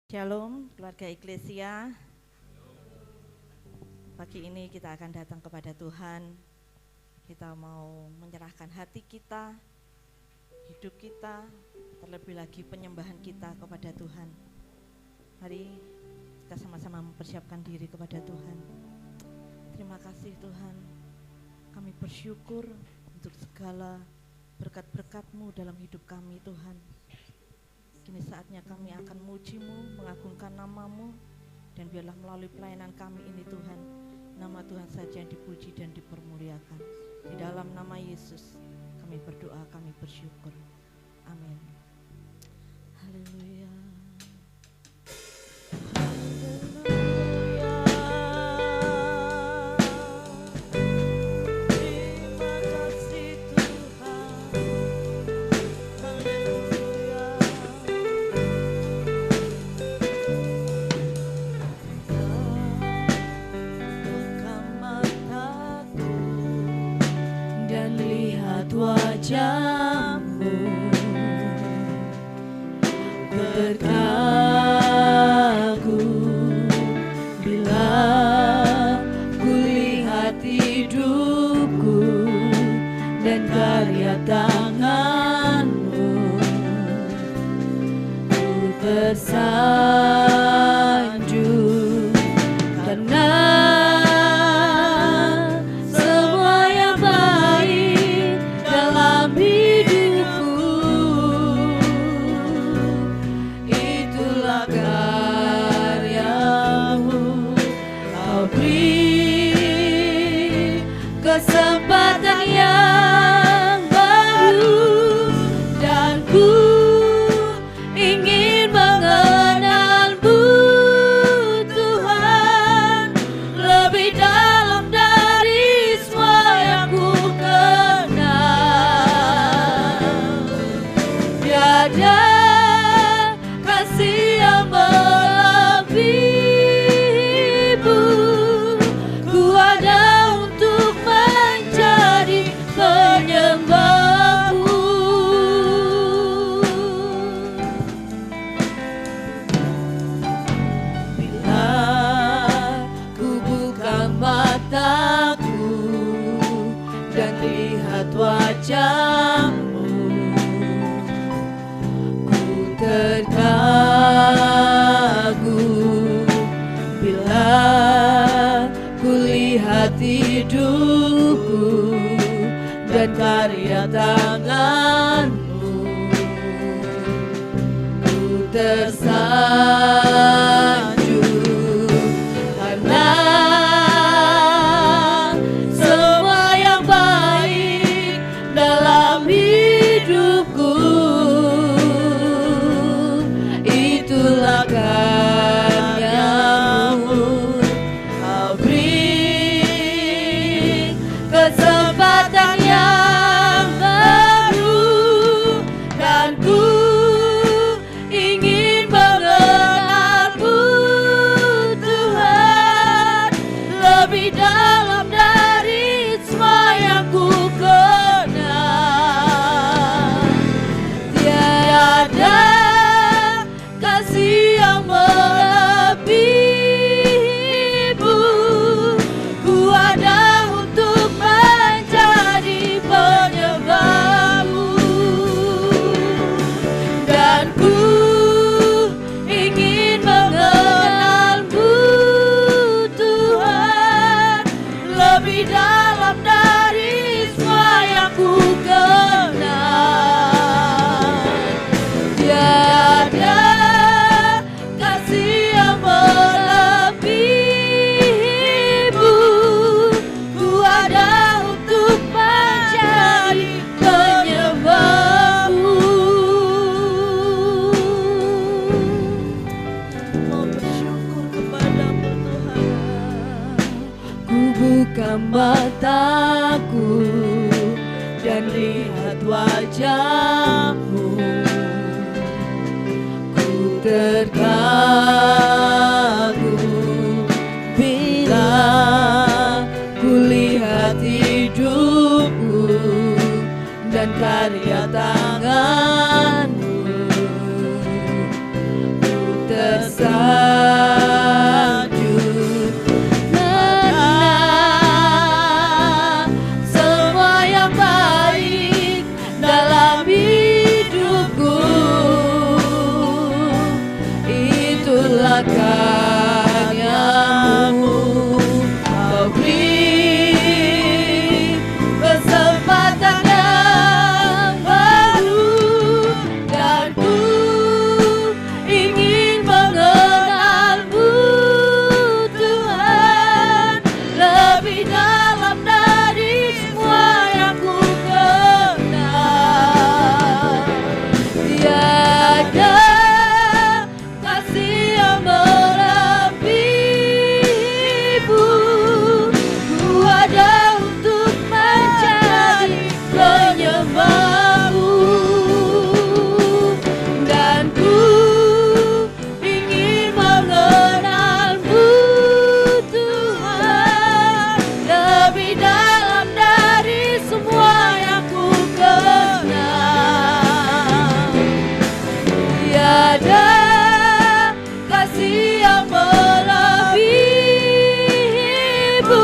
Shalom keluarga Eklesia. Pagi ini kita akan datang kepada Tuhan. Kita mau menyerahkan hati kita, hidup kita, terlebih lagi penyembahan kita kepada Tuhan. Mari kita sama-sama mempersiapkan diri kepada Tuhan. Terima kasih Tuhan. Kami bersyukur untuk segala berkat-berkat-Mu dalam hidup kami Tuhan. Kini saatnya kami akan muji-Mu, mengagungkan nama-Mu, dan biarlah melalui pelayanan kami ini Tuhan, nama Tuhan saja yang dipuji dan dipermuliakan. Di dalam nama Yesus kami berdoa, kami bersyukur. Amin. Haleluya. Wajah-Mu terkagum bila ku lihat hidupku dan karya tangan-Mu. Ku tersanjung karena kesempatan yang baru, dan ku ingin mengenal-Mu Tuhan lebih dalam dari semua yang ku kenal. Tiada kasih yang melebihi-Mu, ku ada penyembah-Mu. Bila ku buka mataku dan lihat wajah-Mu, ku terkagum. Bila ku lihat hidupku dan karya tangan-Mu, ku tersanjung karena semua yang baik dalam hidupku, itulah karya-Mu. Kau beri kesempatan yang baru, dan ku ingin mengenal-Mu Tuhan lebih dalam dari semua yang ku kenal. Tiada kasih yang melebihi-Mu, ku ada untuk menjadi penyembah-Mu, dan ku ingin mengenal-Mu Tuhan lebih dalam dari semua yang ku kenal. Tiada kasih yang melebihi-Mu, ku ada untuk menjadi penyembah-Mu. Mau bersyukur kepada-Mu Tuhan. Ku buka mataku dan lihat wajah-Mu, ku terkagum bila ku lihat hidupku dan karya tangan-Mu, ku tersanjung karyamu, Kau beri kesempatan yang baru, dan ku ingin mengenalmu Tuhan lebih dalam dari semua yang ku kenal. Tiada kasih yang melebihimu, ku ada untuk menjadi penyembahmu, dan ku ingin mengenalmu Tuhan lebih dalam dari semua yang ku kenal. Tiada kasih yang melebihimu,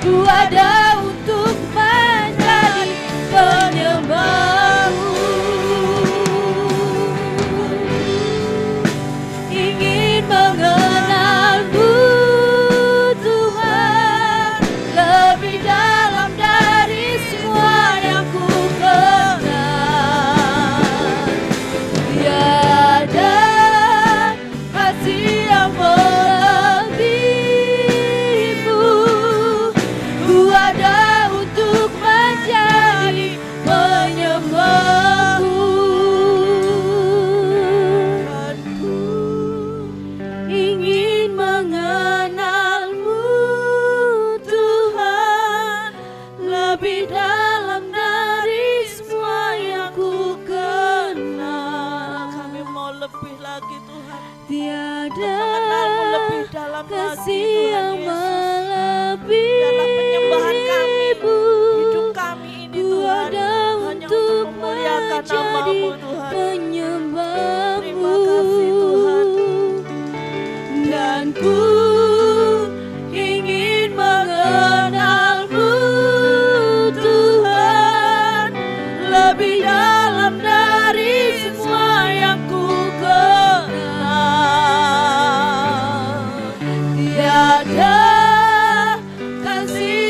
ku ada untuk menjadi penyembahmu, ingin mengenalmu Tuhan lebih dalam dari semua yang ku kenal. Tiada kasih yang melebihimu, ku ada untuk menjadi penyembahmu, dan ku ingin mengenalmu Tuhan lebih dalam dari semua yang ku kenal. Kami mau lebih lagi Tuhan, Tiada mengenalmu lebih dalam lagi kasih Tuhan yang Yesus. melebihimu, Biarlah penyembahan kami, hidup kami ini ku Tuhan, ada hanya untuk untuk memuliakan menjadi nama-Mu Tuhan. penyembahmu. Terima kasih Tuhan. Dan ku ingin mengenalmu Tuhan lebih dalam dari semua yang ku kenal. Tiada kasih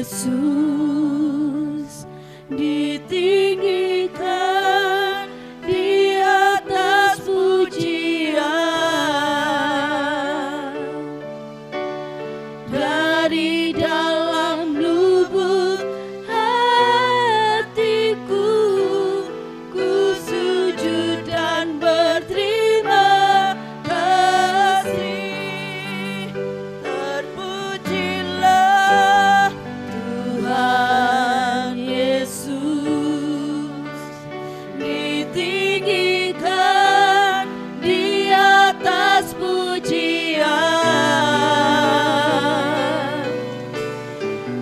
Yesus ditinggikan di atas pujian. Dari dalam lubuk hatiku, ku sujud dan berterima kasih. Terpujilah Tuhan Yesus, ditinggikan di atas pujian.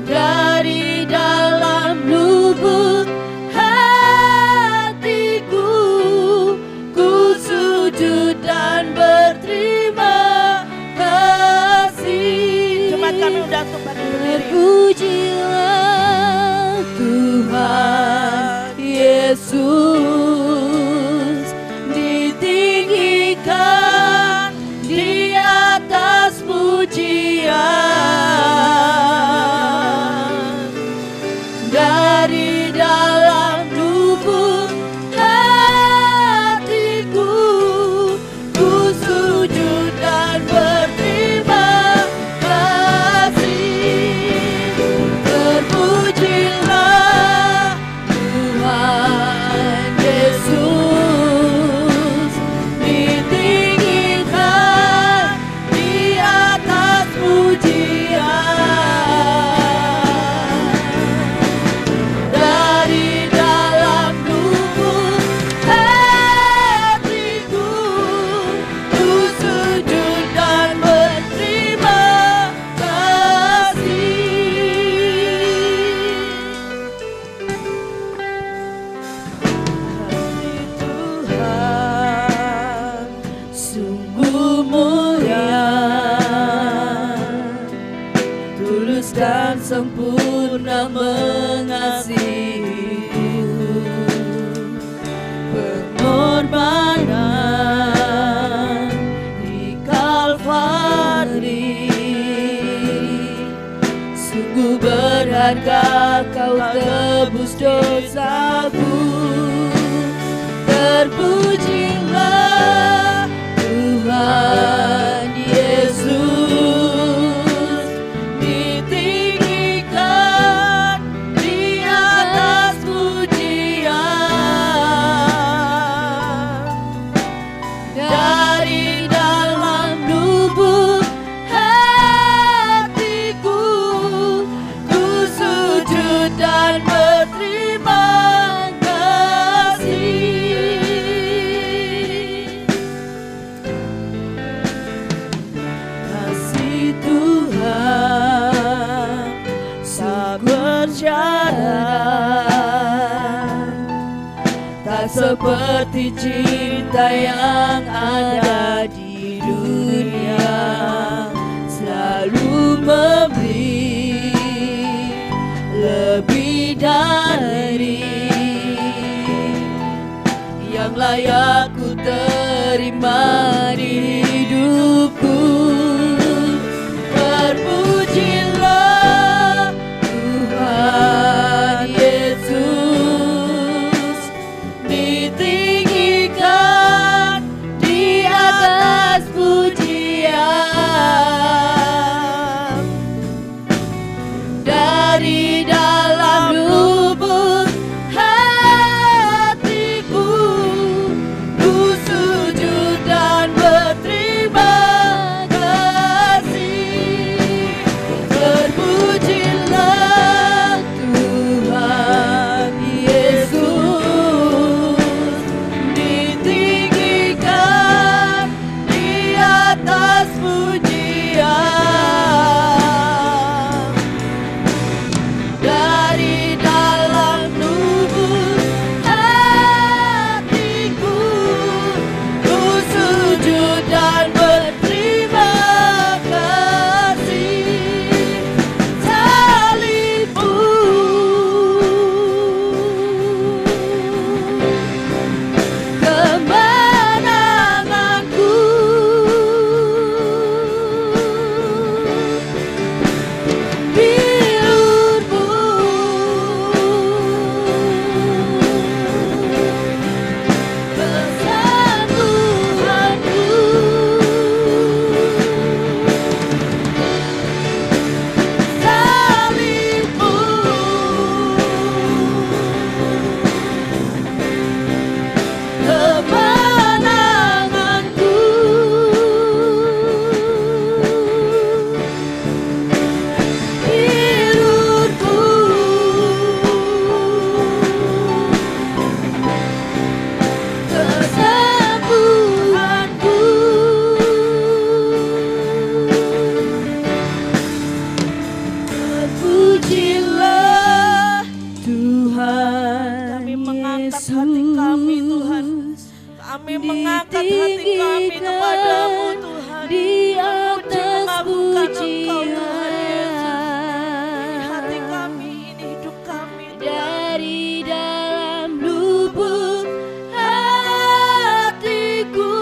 Dari dalam lubuk hatiku, ku sujud dan berterima kasih. Jemaat kami udah tumpah berdiri. Terpujilah Tuhan Yesus, ditinggikan di atas pujian. Dari dalam lubuk hatiku, ku sujud dan berterima kasih. Terpujilah Tuhan Yesus, ditinggikan di atas pujian. Dari dalam lubuk hatiku, ku sujud dan berterima kasih. Tuhan sungguh mulia, tulus dan sempurna mengasihiku. Pengorbanan di Kalvari, sungguh berharga, kau tebus dosaku. Terpujilah Tuhan Yesus, ditinggikan di atas pujian. Dari dalam lubuk hatiku, ku sujud dan berterima kasih. Kasih Tuhan tak bersyarat, tak seperti cinta yang ada di dunia. Selalu memberi lebih dari yang layak ku terima di hidupku. Terpujilah Tuhan Yesus, ditinggikan di atas pujian. Dari dalam lubuk hatiku, ku sujud dan kami mengangkat hati kami kepadamu Tuhan. di atas Mengagungkan Engkau pujian. Tuhan Yesus. Ini hati kami, ini hidup kami Tuhan. Dari dalam lubuk hatiku,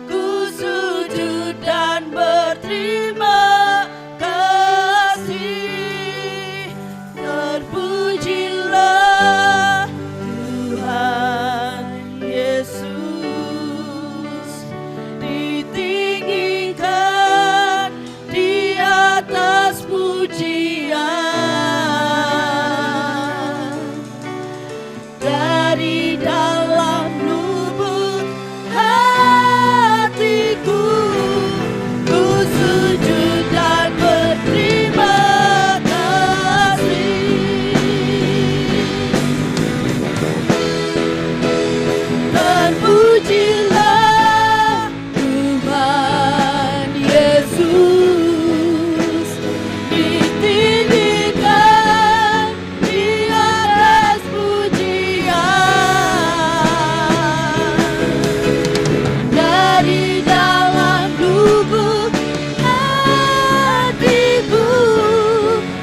ku sujud dan berterima kasih. Terpujilah Tuhan Yesus, ditinggikan di atas pujian. Dari dalam lubuk hatiku, ku sujud dan berterima kasih. Terpujilah Tuhan Yesus, ditinggikan di atas pujian. Dari dalam lubuk hatiku,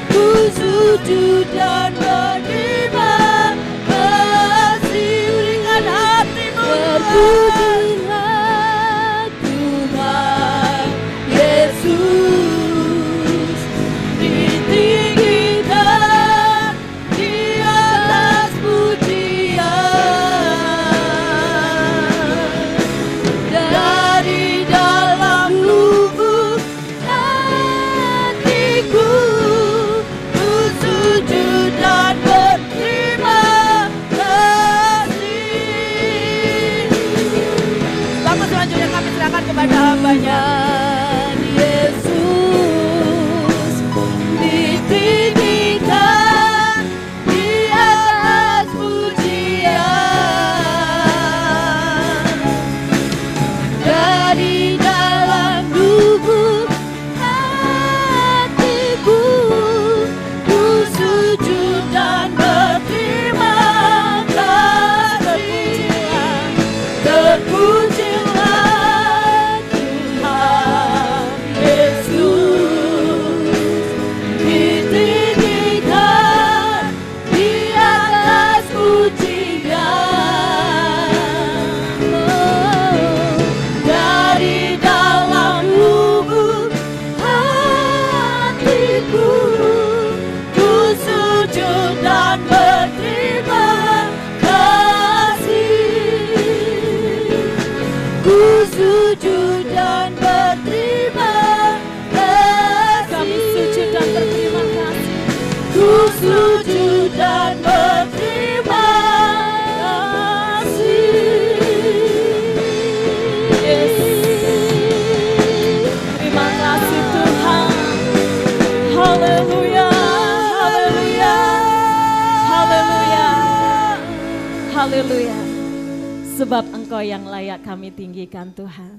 ku sujud dan berterima kasih. Berikan hatimu terpujilah Tuhan Yesus, ditinggikan di atas pujian. Dari dalam lubuk hatiku, ku sujud dan berterima kasih. Bapak selanjutnya kami serahkan kepada hamba-Nya. Yesus, ditinggikan di atas pujian. Dari dalam lubuk hatiku, ku sujud dan berterima kasih. Terpujilah Tuhan Yesus, ditinggikan di atas pujian. Dari dalam lubuk hatiku, ku sujud dan berterima kasih. Ku sujud dan berterima kasih. Kami sujud dan berterima kasih. Ku sujud dan berterima kasih. Terima kasih Tuhan. Haleluya, haleluya, haleluya, haleluya. Sebab Engkau yang layak kami tinggikan Tuhan.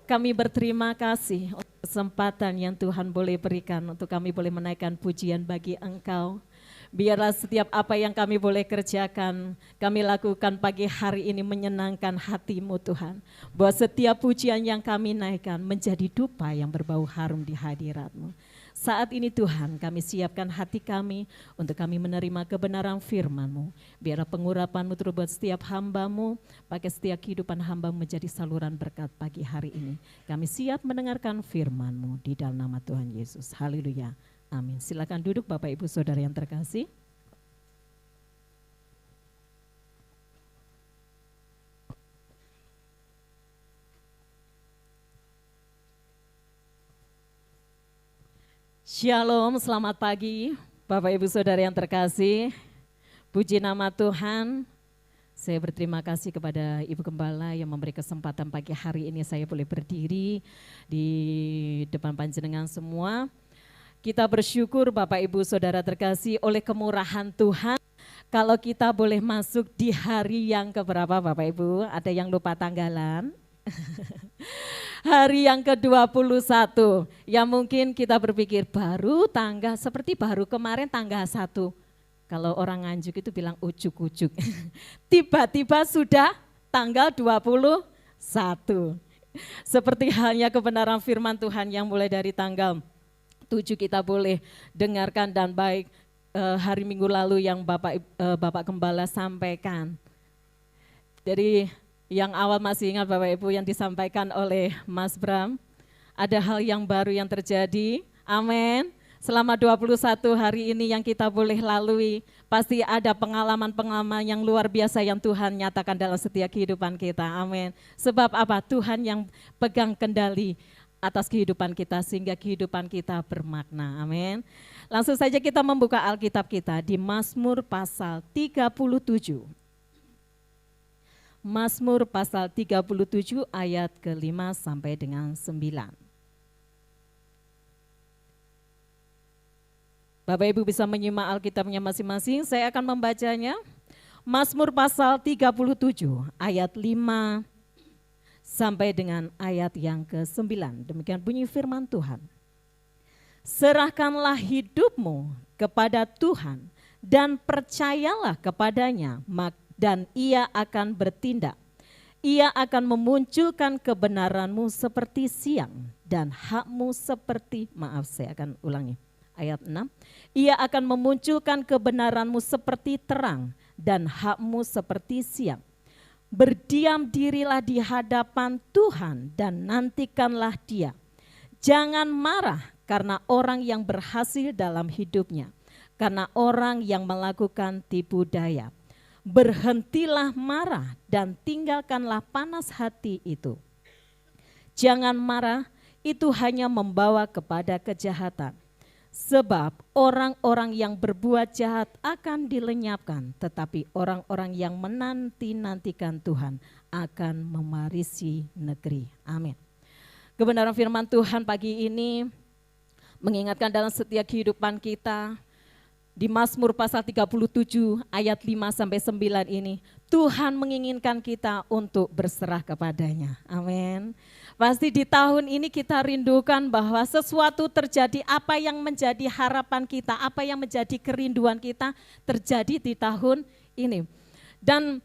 Kami berterima kasih untuk kesempatan yang Tuhan boleh berikan untuk kami boleh menaikkan pujian bagi Engkau. Biarlah setiap apa yang kami boleh kerjakan, kami lakukan pagi hari ini menyenangkan hati-Mu Tuhan. Bahwa setiap pujian yang kami naikkan menjadi dupa yang berbau harum di hadirat-Mu. Saat ini Tuhan kami siapkan hati kami untuk kami menerima kebenaran firman-Mu. Biarlah pengurapan-Mu turut buat setiap hamba-Mu, pakai setiap kehidupan hamba menjadi saluran berkat pagi hari ini. Kami siap mendengarkan firman-Mu di dalam nama Tuhan Yesus. Haleluya. Amin. Silakan duduk Bapak Ibu Saudara yang terkasih. Shalom, selamat pagi Bapak Ibu Saudara yang terkasih. Puji nama Tuhan. Saya berterima kasih kepada Ibu Gembala yang memberi kesempatan pagi hari ini saya boleh berdiri di depan panjenengan semua. Kita bersyukur Bapak Ibu Saudara terkasih oleh kemurahan Tuhan. Kalau kita boleh masuk di hari yang keberapa Bapak Ibu? Ada yang lupa tanggalan? Hari yang ke-21, yang mungkin kita berpikir baru tanggal, seperti baru kemarin tanggal 1. Kalau orang Nganjuk itu bilang ujuk-ujuk. Tiba-tiba sudah tanggal 21. Seperti halnya kebenaran firman Tuhan yang mulai dari tanggal 7 kita boleh dengarkan dan baik hari Minggu lalu yang Bapak Gembala sampaikan. Jadi yang awal masih ingat Bapak Ibu yang disampaikan oleh Mas Bram, ada hal yang baru yang terjadi, amin. Selama 21 hari ini yang kita boleh lalui, pasti ada pengalaman-pengalaman yang luar biasa yang Tuhan nyatakan dalam setiap kehidupan kita, amin. Sebab apa? Tuhan yang pegang kendali atas kehidupan kita sehingga kehidupan kita bermakna, amin. Langsung saja kita membuka Alkitab kita di Mazmur pasal 37. Mazmur pasal 37 ayat ke-5 sampai dengan 9. Bapak Ibu bisa menyimak Alkitabnya masing-masing, saya akan membacanya. Mazmur pasal 37 ayat 5 sampai dengan ayat yang ke-9. Demikian bunyi firman Tuhan. Serahkanlah hidupmu kepada Tuhan dan percayalah kepadanya, dan ia akan bertindak. Ia akan memunculkan kebenaranmu seperti siang dan hakmu seperti, saya akan ulangi. Ayat 6, ia akan memunculkan kebenaranmu seperti terang dan hakmu seperti siang. Berdiam dirilah di hadapan Tuhan dan nantikanlah Dia. Jangan marah karena orang yang berhasil dalam hidupnya, karena orang yang melakukan tipu daya. Berhentilah marah dan tinggalkanlah panas hati itu. Jangan marah, itu hanya membawa kepada kejahatan. Sebab orang-orang yang berbuat jahat akan dilenyapkan, tetapi orang-orang yang menanti-nantikan Tuhan akan mewarisi negeri. Amin. Kebenaran firman Tuhan pagi ini mengingatkan dalam setiap kehidupan kita, di Mazmur pasal 37 ayat 5 sampai 9 ini, Tuhan menginginkan kita untuk berserah kepadanya. Amin. Pasti di tahun ini kita rindukan bahwa sesuatu terjadi, apa yang menjadi harapan kita, apa yang menjadi kerinduan kita terjadi di tahun ini. Dan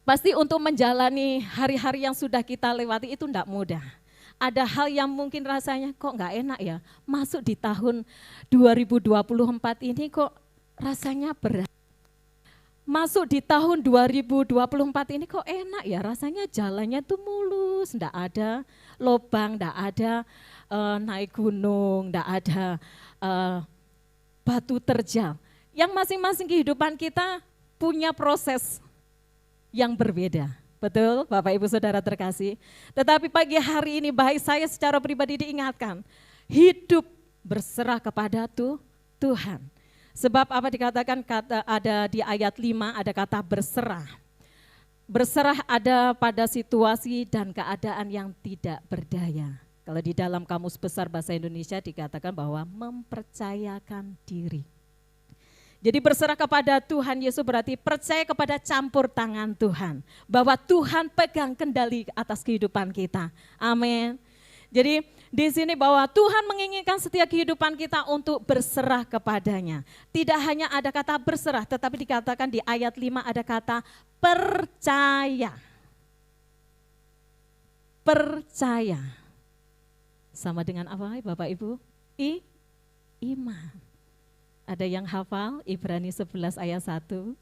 pasti untuk menjalani hari-hari yang sudah kita lewati itu tidak mudah. Ada hal yang mungkin rasanya kok nggak enak ya, masuk di tahun 2024 ini kok rasanya berat. Masuk di tahun 2024 ini kok enak ya, rasanya jalannya tuh mulus, enggak ada lobang, enggak ada naik gunung, enggak ada batu terjal. Yang masing-masing kehidupan kita punya proses yang berbeda. Betul Bapak Ibu Saudara terkasih. Tetapi pagi hari ini baik saya secara pribadi diingatkan, hidup berserah kepada Tuhan. Sebab apa dikatakan ada di ayat 5 ada kata berserah. Berserah ada pada situasi dan keadaan yang tidak berdaya. Kalau di dalam Kamus Besar Bahasa Indonesia dikatakan bahwa mempercayakan diri. Jadi berserah kepada Tuhan Yesus berarti percaya kepada campur tangan Tuhan. Bahwa Tuhan pegang kendali atas kehidupan kita. Amin. Jadi di sini bahwa Tuhan menginginkan setiap kehidupan kita untuk berserah kepadanya. Tidak hanya ada kata berserah, tetapi dikatakan di ayat 5 ada kata percaya. Percaya. Sama dengan apa Bapak Ibu? Iman. Ada yang hafal Ibrani 11 ayat 1?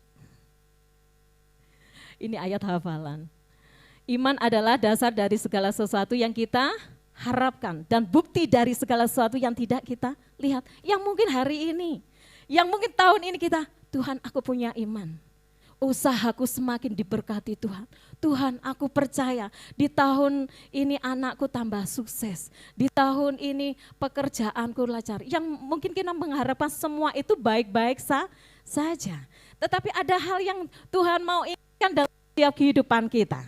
Ini ayat hafalan. Iman adalah dasar dari segala sesuatu yang kita harapkan dan bukti dari segala sesuatu yang tidak kita lihat. Yang mungkin hari ini, yang mungkin tahun ini kita, Tuhan aku punya iman. Usahaku semakin diberkati Tuhan. Tuhan aku percaya di tahun ini anakku tambah sukses. Di tahun ini pekerjaanku lancar. Yang mungkin kita mengharapkan semua itu baik-baik saja. Tetapi ada hal yang Tuhan mau ingatkan dalam setiap kehidupan kita.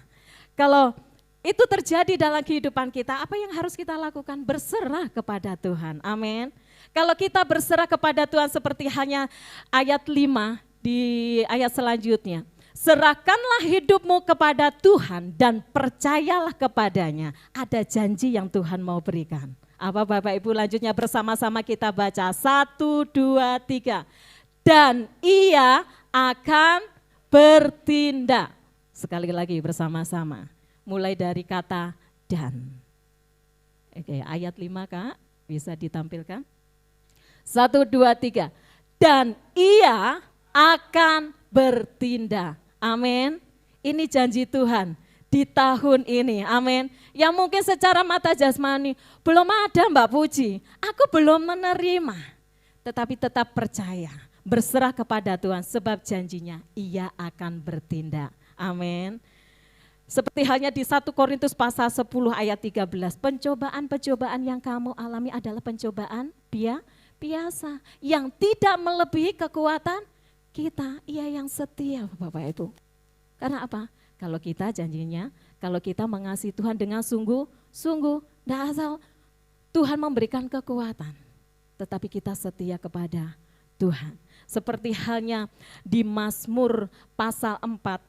Kalau itu terjadi dalam kehidupan kita, apa yang harus kita lakukan? Berserah kepada Tuhan, amin. Kalau kita berserah kepada Tuhan seperti hanya ayat 5 di ayat selanjutnya. Serahkanlah hidupmu kepada Tuhan dan percayalah kepadanya. Ada janji yang Tuhan mau berikan. Apa Bapak Ibu lanjutnya bersama-sama kita baca 1, 2, 3. Dan ia akan bertindak. Sekali lagi bersama-sama. Mulai dari kata dan. Oke, ayat 5 Kak, bisa ditampilkan. 1, 2, 3. Dan ia akan bertindak. Amin. Ini janji Tuhan di tahun ini, amin. Yang mungkin secara mata jasmani belum ada Mbak Puji, aku belum menerima. Tetapi tetap percaya, berserah kepada Tuhan sebab janjinya ia akan bertindak, amin. Seperti halnya di 1 Korintus pasal 10 ayat 13, pencobaan-pencobaan yang kamu alami adalah pencobaan biasa, yang tidak melebihi kekuatan kita, ia yang setia Bapak Ibu. Karena apa? Kalau kita janjinya, kalau kita mengasihi Tuhan dengan sungguh-sungguh, tidak asal Tuhan memberikan kekuatan, tetapi kita setia kepada Tuhan. Seperti halnya di Mazmur pasal 4,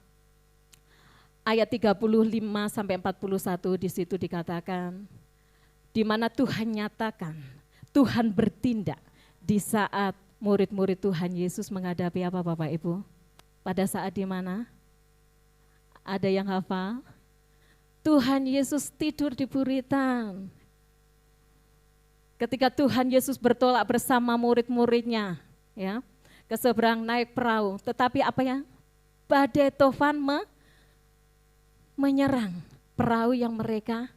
ayat 35 sampai 41, di situ dikatakan, di mana Tuhan nyatakan, Tuhan bertindak di saat murid-murid Tuhan Yesus menghadapi apa Bapak Ibu? Pada saat di mana? Ada yang hafal? Tuhan Yesus tidur di buritan. Ketika Tuhan Yesus bertolak bersama murid-muridnya, ya, ke seberang naik perahu, tetapi apa ya? Badai tofan menyerang perahu yang mereka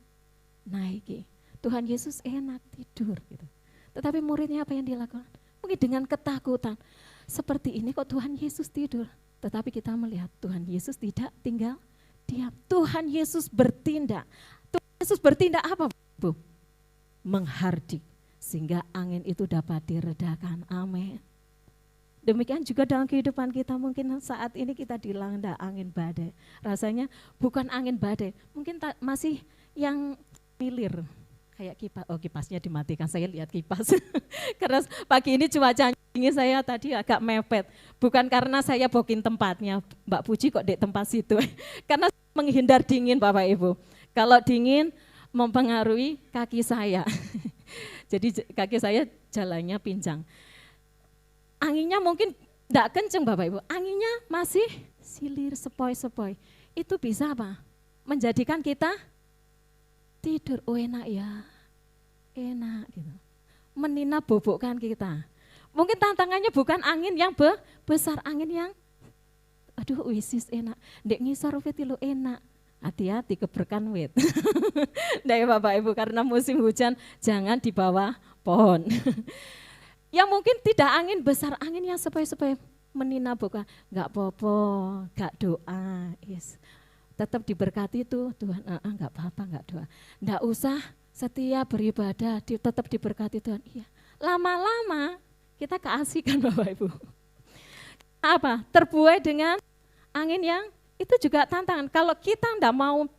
naiki. Tuhan Yesus enak tidur gitu. Tetapi muridnya apa yang dilakukan? Mungkin dengan ketakutan. Seperti ini kok Tuhan Yesus tidur. Tetapi kita melihat Tuhan Yesus tidak tinggal diam. Tuhan Yesus bertindak. Tuhan Yesus bertindak apa Bu? Menghardik sehingga angin itu dapat diredakan. Amin. Demikian juga dalam kehidupan kita, mungkin saat ini kita dilanda angin badai. Rasanya bukan angin badai, mungkin masih yang milir. Kayak kipas, kipasnya dimatikan, saya lihat kipas. Karena pagi ini cuaca dingin, saya tadi agak mepet. Bukan karena saya bokin tempatnya, Mbak Puji kok di tempat situ. Karena menghindar dingin Bapak Ibu. Kalau dingin mempengaruhi kaki saya. Jadi kaki saya jalannya pincang. Anginnya mungkin tidak kenceng Bapak Ibu, anginnya masih silir sepoi-sepoi. Itu bisa apa? Menjadikan kita tidur, oh enak ya, enak gitu. Menina bobokkan kita. Mungkin tantangannya bukan angin yang besar, angin yang aduh wisis enak. Dek ngisor wit lo enak. Hati-hati keberkan wit. Nah ya Bapak Ibu, karena musim hujan jangan di bawah pohon. Yang mungkin tidak angin besar, angin yang sepoi-sepoi menina bukan, enggak apa-apa, enggak doa, yes. Tetap diberkati itu Tuhan, enggak apa-apa, enggak doa. Enggak usah setia beribadah, tetap diberkati Tuhan. Iya. Lama-lama kita keasikan Bapak Ibu. Apa? Terbuai dengan angin yang itu juga tantangan. Kalau kita enggak mau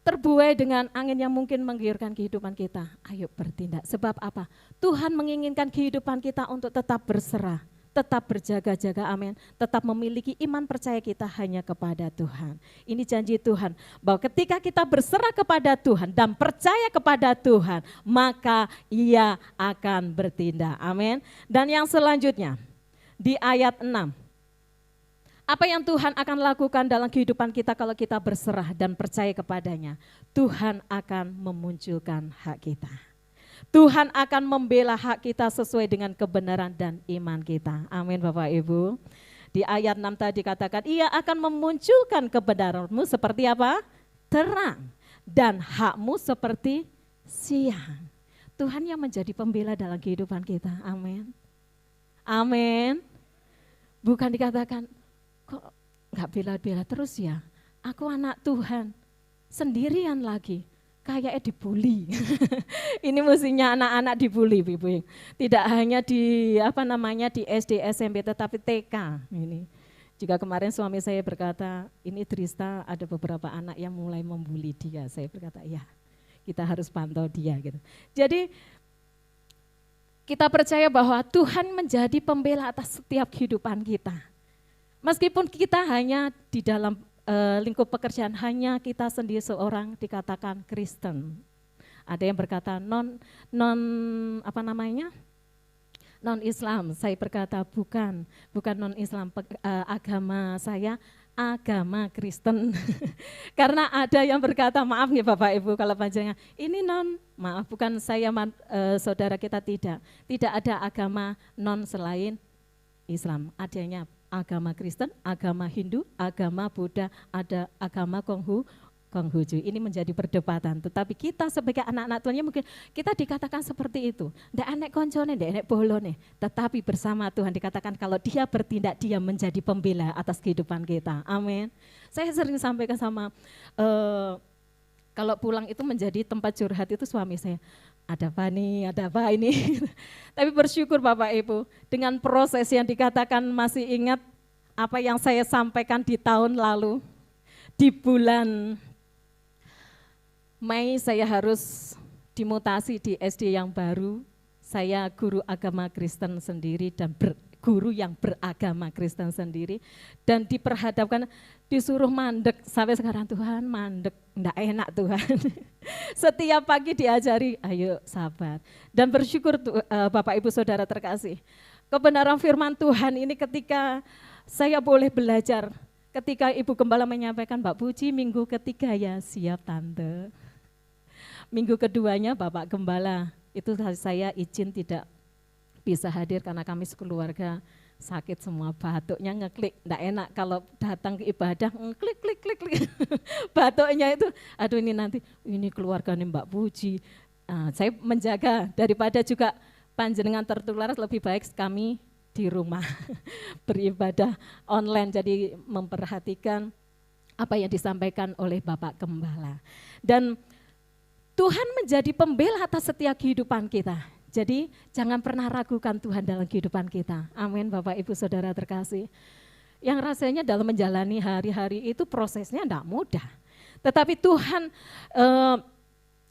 terbuai dengan angin yang mungkin menggiurkan kehidupan kita, ayo bertindak. Sebab apa? Tuhan menginginkan kehidupan kita untuk tetap berserah, tetap berjaga-jaga, amin. Tetap memiliki iman percaya kita hanya kepada Tuhan. Ini janji Tuhan, bahwa ketika kita berserah kepada Tuhan dan percaya kepada Tuhan, maka Ia akan bertindak, amin. Dan yang selanjutnya, di ayat 6. Apa yang Tuhan akan lakukan dalam kehidupan kita kalau kita berserah dan percaya kepadanya? Tuhan akan memunculkan hak kita. Tuhan akan membela hak kita sesuai dengan kebenaran dan iman kita. Amin Bapak Ibu. Di ayat 6 tadi katakan, Ia akan memunculkan kebenaranmu seperti apa? Terang. Dan hakmu seperti siang. Tuhan yang menjadi pembela dalam kehidupan kita. Amin. Amin. Bukan dikatakan, kok nggak bela-bela terus ya, aku anak Tuhan, sendirian lagi, kayaknya dibully. Ini mestinya anak-anak dibully, Ibu. Tidak hanya di di SD, SMP, tetapi TK. Ini juga kemarin suami saya berkata, ini Trista ada beberapa anak yang mulai membuli dia. Saya berkata, ya kita harus pantau dia gitu. Jadi kita percaya bahwa Tuhan menjadi pembela atas setiap kehidupan kita. Meskipun kita hanya di dalam lingkup pekerjaan, hanya kita sendiri seorang dikatakan Kristen. Ada yang berkata non Islam. Saya berkata bukan non Islam, agama saya agama Kristen. Karena ada yang berkata, maaf nih Bapak Ibu kalau panjangnya, ini non, maaf bukan saya saudara kita tidak ada agama non selain Islam. Adanya agama Kristen, agama Hindu, agama Buddha, ada agama Konghucu. Ini menjadi perdebatan. Tetapi kita sebagai anak-anak Tuhan, mungkin kita dikatakan seperti itu. Ndak enek koncone, ndak enek bolone. Tetapi bersama Tuhan dikatakan kalau dia bertindak, dia menjadi pembela atas kehidupan kita. Amin. Saya sering sampaikan sama, kalau pulang itu menjadi tempat curhat itu suami saya. Ada apa nih, ada apa ini. Tapi bersyukur Bapak Ibu, dengan proses yang dikatakan masih ingat apa yang saya sampaikan di tahun lalu, di bulan Mei saya harus dimutasi di SD yang baru. Saya guru agama Kristen sendiri dan guru yang beragama Kristen sendiri. Dan diperhadapkan, disuruh mandek. Sampai sekarang Tuhan mandek, enggak enak Tuhan. Setiap pagi diajari, ayo sabar. Dan bersyukur Bapak Ibu Saudara terkasih. Kebenaran firman Tuhan ini ketika saya boleh belajar. Ketika Ibu Gembala menyampaikan, Mbak Puji minggu ketiga ya, siap Tante. Minggu keduanya Bapak Gembala, itu saya izin tidak bisa hadir karena kami sekeluarga sakit semua, batuknya ngeklik, enggak enak kalau datang ke ibadah, klik. Batuknya itu, aduh ini nanti, ini keluarganya Mbak Puji. Saya menjaga daripada juga panjenengan tertular, lebih baik kami di rumah beribadah online, jadi memperhatikan apa yang disampaikan oleh Bapak Gembala. Dan Tuhan menjadi pembela atas setiap kehidupan kita. Jadi jangan pernah ragukan Tuhan dalam kehidupan kita. Amin Bapak Ibu Saudara terkasih. Yang rasanya dalam menjalani hari-hari itu prosesnya tidak mudah. Tetapi Tuhan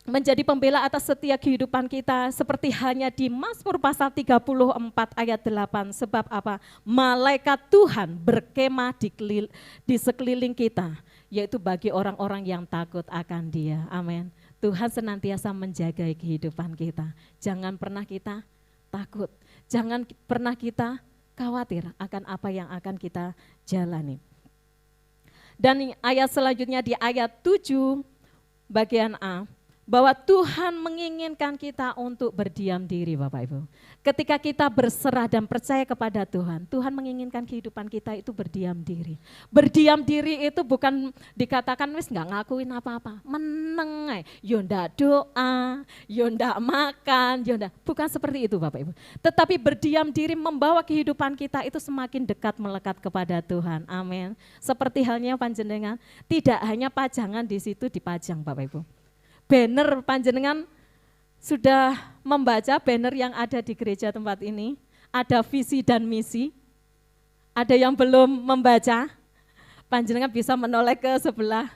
menjadi pembela atas setiap kehidupan kita, seperti hanya di Mazmur pasal 34 ayat 8. Sebab apa? Malaikat Tuhan berkemah di sekeliling kita, yaitu bagi orang-orang yang takut akan Dia. Amin. Tuhan senantiasa menjaga kehidupan kita. Jangan pernah kita takut, jangan pernah kita khawatir akan apa yang akan kita jalani. Dan ayat selanjutnya di ayat 7 bagian A, bahwa Tuhan menginginkan kita untuk berdiam diri Bapak Ibu. Ketika kita berserah dan percaya kepada Tuhan, Tuhan menginginkan kehidupan kita itu berdiam diri. Berdiam diri itu bukan dikatakan wis nggak ngakuin apa-apa, meneng, yo ndak doa, yo ndak makan, yo ndak. Bukan seperti itu Bapak Ibu. Tetapi berdiam diri membawa kehidupan kita itu semakin dekat melekat kepada Tuhan. Amin. Seperti halnya panjenengan, tidak hanya pajangan di situ dipajang Bapak Ibu. Banner panjenengan sudah membaca banner yang ada di gereja tempat ini, ada visi dan misi. Ada yang belum membaca, panjenengan bisa menoleh ke sebelah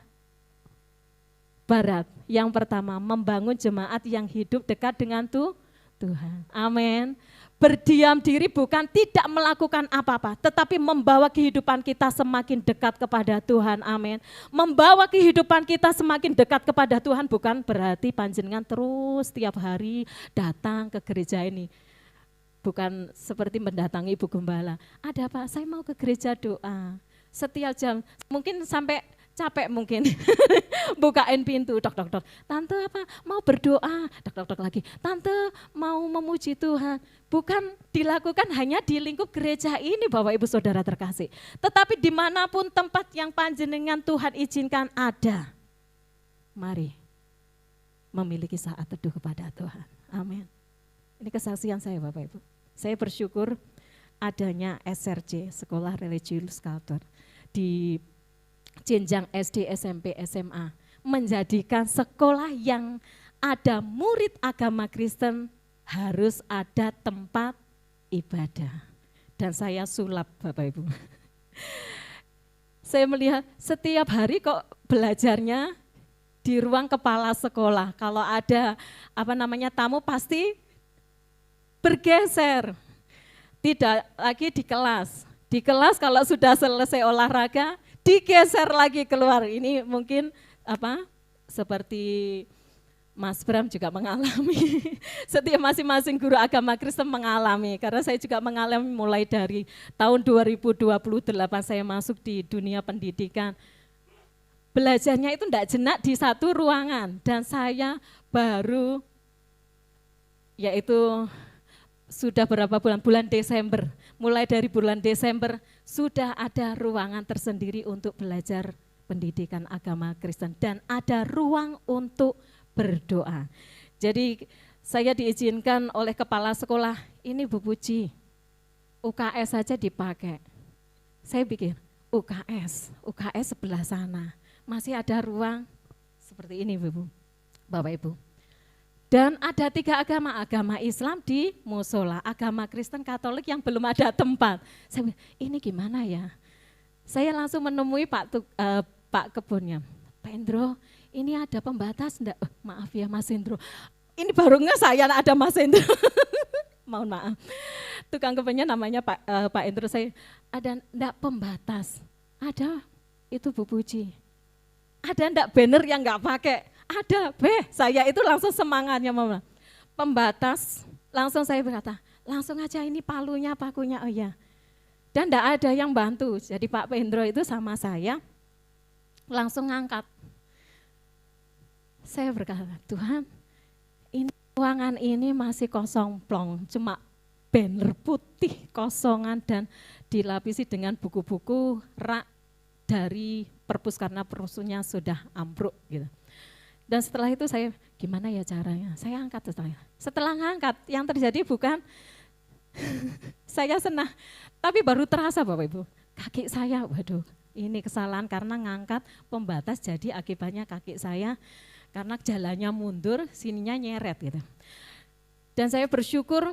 barat. Yang pertama, membangun jemaat yang hidup dekat dengan Tuhan. Amin. Berdiam diri bukan tidak melakukan apa-apa, tetapi membawa kehidupan kita semakin dekat kepada Tuhan. Amin. Membawa kehidupan kita semakin dekat kepada Tuhan bukan berarti panjenengan terus setiap hari datang ke gereja ini. Bukan seperti mendatangi Ibu Gembala. Ada Pak, saya mau ke gereja doa. Setiap jam, mungkin sampai capek mungkin, bukain pintu, dok. Tante apa, mau berdoa, dok lagi. Tante mau memuji Tuhan. Bukan dilakukan hanya di lingkup gereja ini Bapak Ibu Saudara terkasih. Tetapi dimanapun tempat yang panjenengan Tuhan izinkan ada. Mari memiliki saat teduh kepada Tuhan. Amin. Ini kesaksian saya Bapak Ibu. Saya bersyukur adanya SRC, Sekolah Religious Culture, di jenjang SD, SMP, SMA, menjadikan sekolah yang ada murid agama Kristen harus ada tempat ibadah. Dan saya sulap Bapak Ibu. Saya melihat setiap hari kok belajarnya di ruang kepala sekolah. Kalau ada tamu pasti bergeser. Tidak lagi di kelas. Di kelas kalau sudah selesai olahraga, digeser lagi keluar. Ini mungkin seperti Mas Bram juga mengalami, setiap masing-masing guru agama Kristen mengalami, karena saya juga mengalami mulai dari tahun 2028 saya masuk di dunia pendidikan. Belajarnya itu tidak jenak di satu ruangan, dan saya baru, yaitu sudah berapa bulan Desember, mulai dari bulan Desember sudah ada ruangan tersendiri untuk belajar pendidikan agama Kristen, dan ada ruang untuk berdoa. Jadi saya diizinkan oleh kepala sekolah, ini Bu Puji, UKS saja dipakai. Saya pikir UKS sebelah sana, masih ada ruang seperti ini Bapak Ibu. Dan ada 3 agama Islam di musola, agama Kristen Katolik yang belum ada tempat. Saya pikir, ini gimana ya? Saya langsung menemui Pak kebunnya, Pak Endro, ini ada pembatas enggak? Maaf ya Mas Endro, ini baru saya ada Mas Endro. Mohon maaf, tukang kebunnya namanya Pak Endro. Saya, ada enggak pembatas? Ada, itu Bu Puji. Ada enggak banner yang enggak pakai? Ada, saya itu langsung semangatnya Mama. Pembatas, langsung saya berkata, langsung aja ini pakunya, oh iya. Dan enggak ada yang bantu, jadi Pak Endro itu sama saya langsung ngangkat. Saya berkata, Tuhan, ini ruangan ini masih kosong plong, cuma banner putih kosongan dan dilapisi dengan buku-buku rak dari perpus karena perpusnya sudah ambruk gitu. Dan setelah itu saya, gimana ya caranya? Saya angkat setelah ngangkat, yang terjadi bukan saya senang, tapi baru terasa Bapak Ibu, kaki saya, waduh, ini kesalahan karena ngangkat pembatas, jadi akibatnya kaki saya karena jalannya mundur, sininya nyeret gitu. Dan saya bersyukur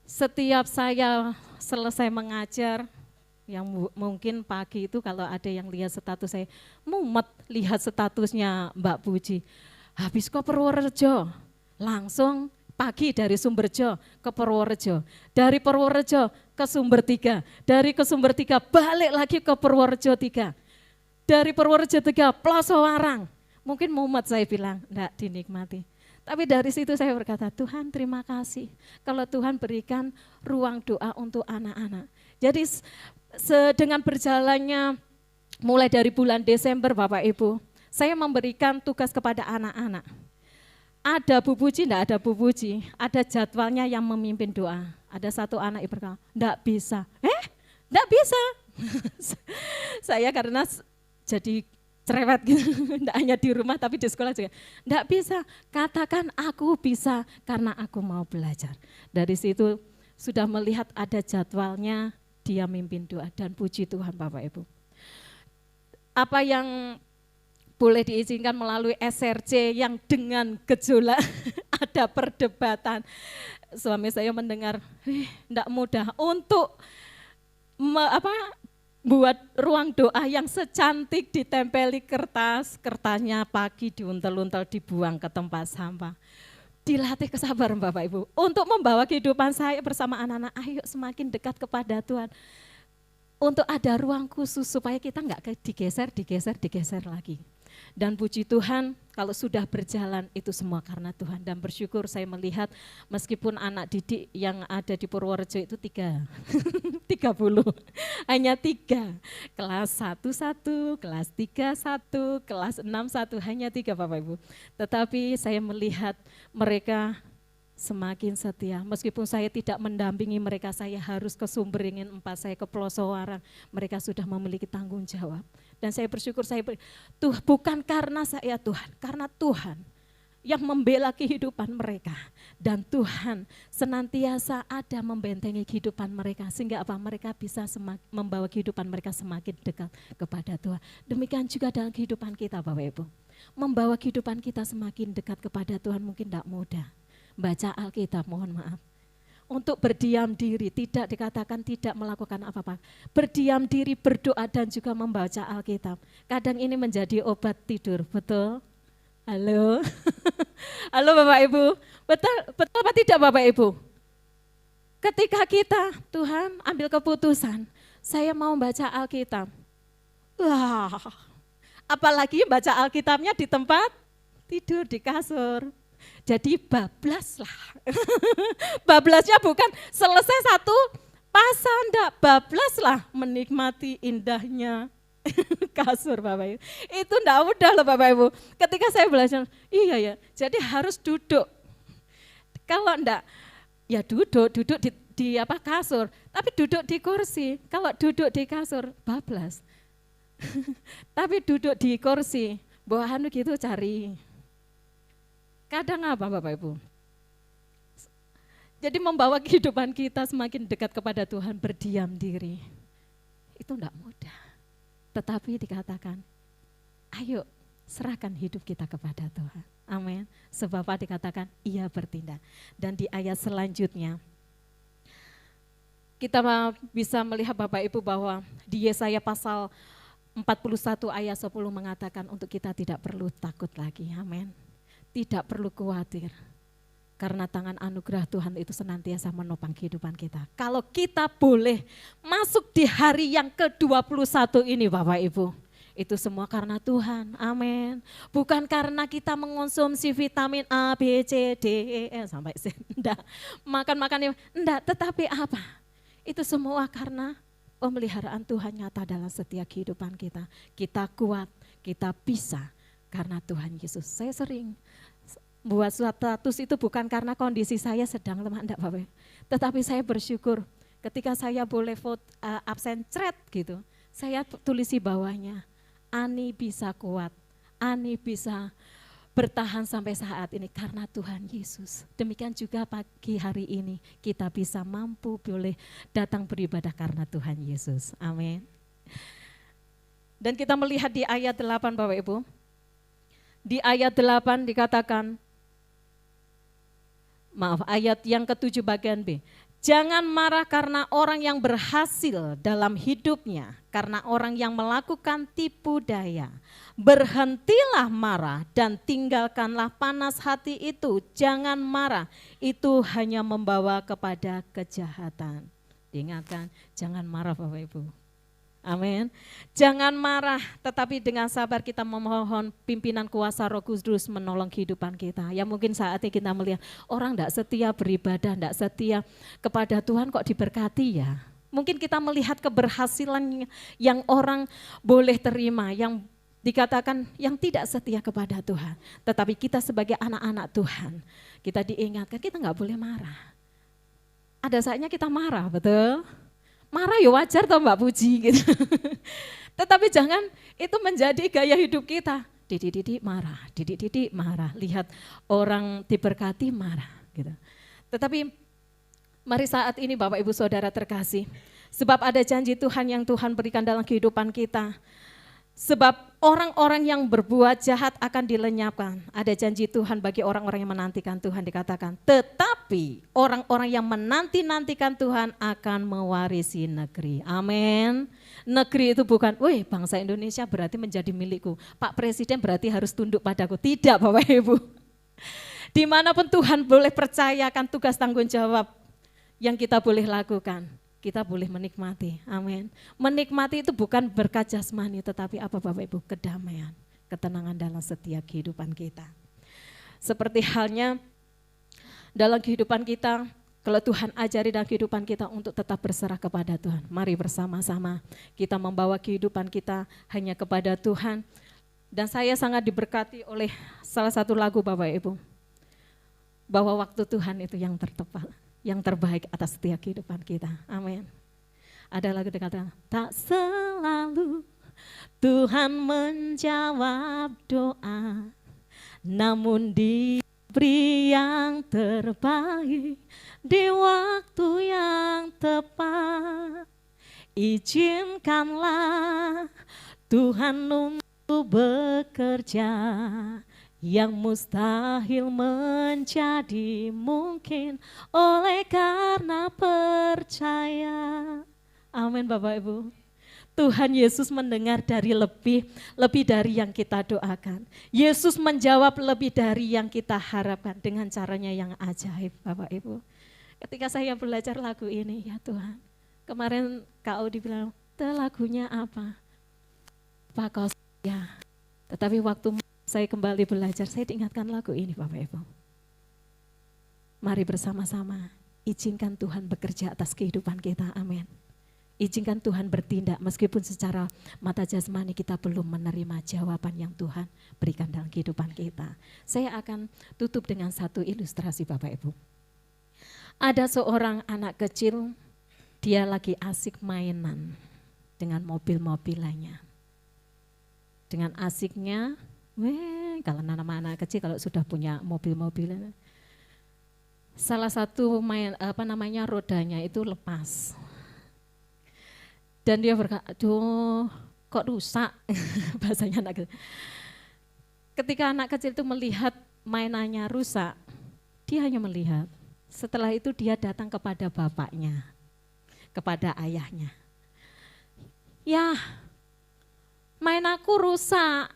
setiap saya selesai mengajar, yang mungkin pagi itu kalau ada yang lihat status saya, mumet lihat statusnya Mbak Puji, habis ke Purworejo, langsung pagi dari Sumberjo ke Purworejo, dari Purworejo ke Sumber 3, dari ke Sumber 3 balik lagi ke Purworejo 3, dari Purworejo 3 Plosowarang. Mungkin mumet saya bilang, enggak dinikmati. Tapi dari situ saya berkata, Tuhan terima kasih kalau Tuhan berikan ruang doa untuk anak-anak. Jadi dengan berjalannya mulai dari bulan Desember Bapak Ibu, saya memberikan tugas kepada anak-anak. Ada Bu Puji, enggak ada Bu Puji, ada jadwalnya yang memimpin doa. Ada satu anak ibu berkata, enggak bisa. Enggak bisa. Saya karena jadi cerewet gitu, enggak hanya di rumah tapi di sekolah juga. Enggak bisa, katakan aku bisa karena aku mau belajar. Dari situ sudah melihat ada jadwalnya, dia mimpin doa dan puji Tuhan Bapak Ibu. Apa yang boleh diizinkan melalui SRC yang dengan gejolak ada perdebatan. Suami saya mendengar, enggak mudah untuk buat ruang doa yang secantik ditempeli kertasnya pagi diuntel-untel dibuang ke tempat sampah. Dilatih kesabaran Bapak Ibu untuk membawa kehidupan saya bersama anak-anak, ayo semakin dekat kepada Tuhan. Untuk ada ruang khusus supaya kita enggak digeser lagi. Dan puji Tuhan kalau sudah berjalan itu semua karena Tuhan. Dan bersyukur saya melihat meskipun anak didik yang ada di Purworejo itu 30, hanya 3. Kelas 1, kelas 3, 1, kelas 6, 1, hanya 3 Bapak Ibu. Tetapi saya melihat mereka semakin setia. Meskipun saya tidak mendampingi mereka, saya harus ke Sumberingin 4, saya ke Plosowarang, mereka sudah memiliki tanggung jawab. Dan saya bersyukur, bukan karena saya Tuhan, karena Tuhan yang membela kehidupan mereka. Dan Tuhan senantiasa ada membentengi kehidupan mereka, sehingga mereka bisa membawa kehidupan mereka semakin dekat kepada Tuhan. Demikian juga dalam kehidupan kita Bapak Ibu. Membawa kehidupan kita semakin dekat kepada Tuhan mungkin tidak mudah. Baca Alkitab, mohon maaf. Untuk berdiam diri, tidak dikatakan tidak melakukan apa-apa. Berdiam diri, berdoa dan juga membaca Alkitab. Kadang ini menjadi obat tidur, betul? Halo? Halo Bapak Ibu, betul apa tidak Bapak Ibu? Ketika kita, Tuhan ambil keputusan, saya mau baca Alkitab. Wah, apalagi baca Alkitabnya di tempat tidur di kasur. Jadi bablas lah. Bablasnya bukan selesai satu pasal, enggak, bablas lah menikmati indahnya kasur Bapak Ibu. Itu enggak mudah loh Bapak Ibu. Ketika saya belajar, iya ya, jadi harus duduk. Kalau enggak, ya duduk di kasur, tapi duduk di kursi. Kalau duduk di kasur, bablas. Tapi duduk di kursi, bawahan gitu cari. Kadang apa Bapak Ibu? Jadi membawa kehidupan kita semakin dekat kepada Tuhan, berdiam diri. Itu enggak mudah. Tetapi dikatakan, ayo serahkan hidup kita kepada Tuhan. Amin. Sebab dikatakan, ia bertindak. Dan di ayat selanjutnya, kita bisa melihat Bapak Ibu bahwa di Yesaya pasal 41 ayat 10 mengatakan untuk kita tidak perlu takut lagi. Amin. Tidak perlu khawatir. Karena tangan anugerah Tuhan itu senantiasa menopang kehidupan kita. Kalau kita boleh masuk di hari yang ke-21 ini Bapak Ibu, itu semua karena Tuhan, amin. Bukan karena kita mengonsumsi vitamin A, B, C, D, E, F, sampai Z, enggak. Makan-makan, enggak, tetapi apa? Itu semua karena pemeliharaan Tuhan nyata dalam setiap kehidupan kita. Kita kuat, kita bisa karena Tuhan Yesus. Saya sering buat status itu bukan karena kondisi saya sedang lemah, enggak Bapak. Tetapi saya bersyukur ketika saya boleh vote absen thread gitu, saya tulis di bawahnya, Ani bisa kuat, Ani bisa bertahan sampai saat ini karena Tuhan Yesus. Demikian juga pagi hari ini kita bisa mampu boleh datang beribadah karena Tuhan Yesus. Amin. Dan kita melihat di ayat 8 Bapak Ibu. Di ayat 8 dikatakan, ayat yang ke-7 bagian B. Jangan marah karena orang yang berhasil dalam hidupnya, karena orang yang melakukan tipu daya. Berhentilah marah dan tinggalkanlah panas hati itu. Jangan marah, itu hanya membawa kepada kejahatan. Diingatkan, jangan marah Bapak Ibu. Amin. Jangan marah, tetapi dengan sabar kita memohon pimpinan kuasa Roh Kudus menolong kehidupan kita. Ya mungkin saat ini kita melihat orang tidak setia beribadah, tidak setia kepada Tuhan kok diberkati ya. Mungkin kita melihat keberhasilan yang orang boleh terima, yang dikatakan yang tidak setia kepada Tuhan. Tetapi kita sebagai anak-anak Tuhan, kita diingatkan kita nggak boleh marah. Ada saatnya kita marah, betul? Marah ya wajar toh Mbak Puji gitu. Tetapi jangan itu menjadi gaya hidup kita. Didik marah, didik marah. Lihat orang diberkati marah gitu. Tetapi mari saat ini Bapak Ibu Saudara terkasih, sebab ada janji Tuhan yang Tuhan berikan dalam kehidupan kita. Sebab orang-orang yang berbuat jahat akan dilenyapkan. Ada janji Tuhan bagi orang-orang yang menantikan Tuhan dikatakan. Tetapi orang-orang yang menanti-nantikan Tuhan akan mewarisi negeri. Amin. Negeri itu bukan, wih bangsa Indonesia berarti menjadi milikku. Pak Presiden berarti harus tunduk padaku. Tidak Bapak Ibu. Dimanapun Tuhan boleh percayakan tugas tanggung jawab yang kita boleh lakukan. Kita boleh menikmati, amin. Menikmati itu bukan berkat jasmani, tetapi apa Bapak Ibu? Kedamaian, ketenangan dalam setiap kehidupan kita. Seperti halnya dalam kehidupan kita, kalau Tuhan ajari dalam kehidupan kita untuk tetap berserah kepada Tuhan. Mari bersama-sama kita membawa kehidupan kita hanya kepada Tuhan. Dan saya sangat diberkati oleh salah satu lagu Bapak Ibu, bahwa waktu Tuhan itu yang tertepat, yang terbaik atas setiap kehidupan kita. Amin. Ada lagu dikatakan, tak selalu Tuhan menjawab doa, namun diberi yang terbaik di waktu yang tepat. Izinkanlah Tuhan untuk bekerja, yang mustahil menjadi mungkin oleh karena percaya. Amin Bapak Ibu. Tuhan Yesus mendengar dari lebih dari yang kita doakan. Yesus menjawab lebih dari yang kita harapkan dengan caranya yang ajaib Bapak Ibu. Ketika saya belajar lagu ini, ya Tuhan, kemarin Kak Audi bilang, lagunya apa? Pak kau ya. Tetapi waktu saya kembali belajar, saya diingatkan lagu ini Bapak Ibu. Mari bersama-sama izinkan Tuhan bekerja atas kehidupan kita, amin. Izinkan Tuhan bertindak meskipun secara mata jasmani kita belum menerima jawaban yang Tuhan berikan dalam kehidupan kita. Saya akan tutup dengan satu ilustrasi Bapak Ibu. Ada seorang anak kecil, dia lagi asik mainan dengan mobil-mobilannya. Dengan asiknya, kalau anak-anak kecil kalau sudah punya mobil-mobilan, salah satu rodanya itu lepas. Dan dia berkata, aduh kok rusak, bahasanya anak kecil. Ketika anak kecil itu melihat mainannya rusak, dia hanya melihat. Setelah itu dia datang kepada bapaknya, kepada ayahnya. Ya, main aku rusak.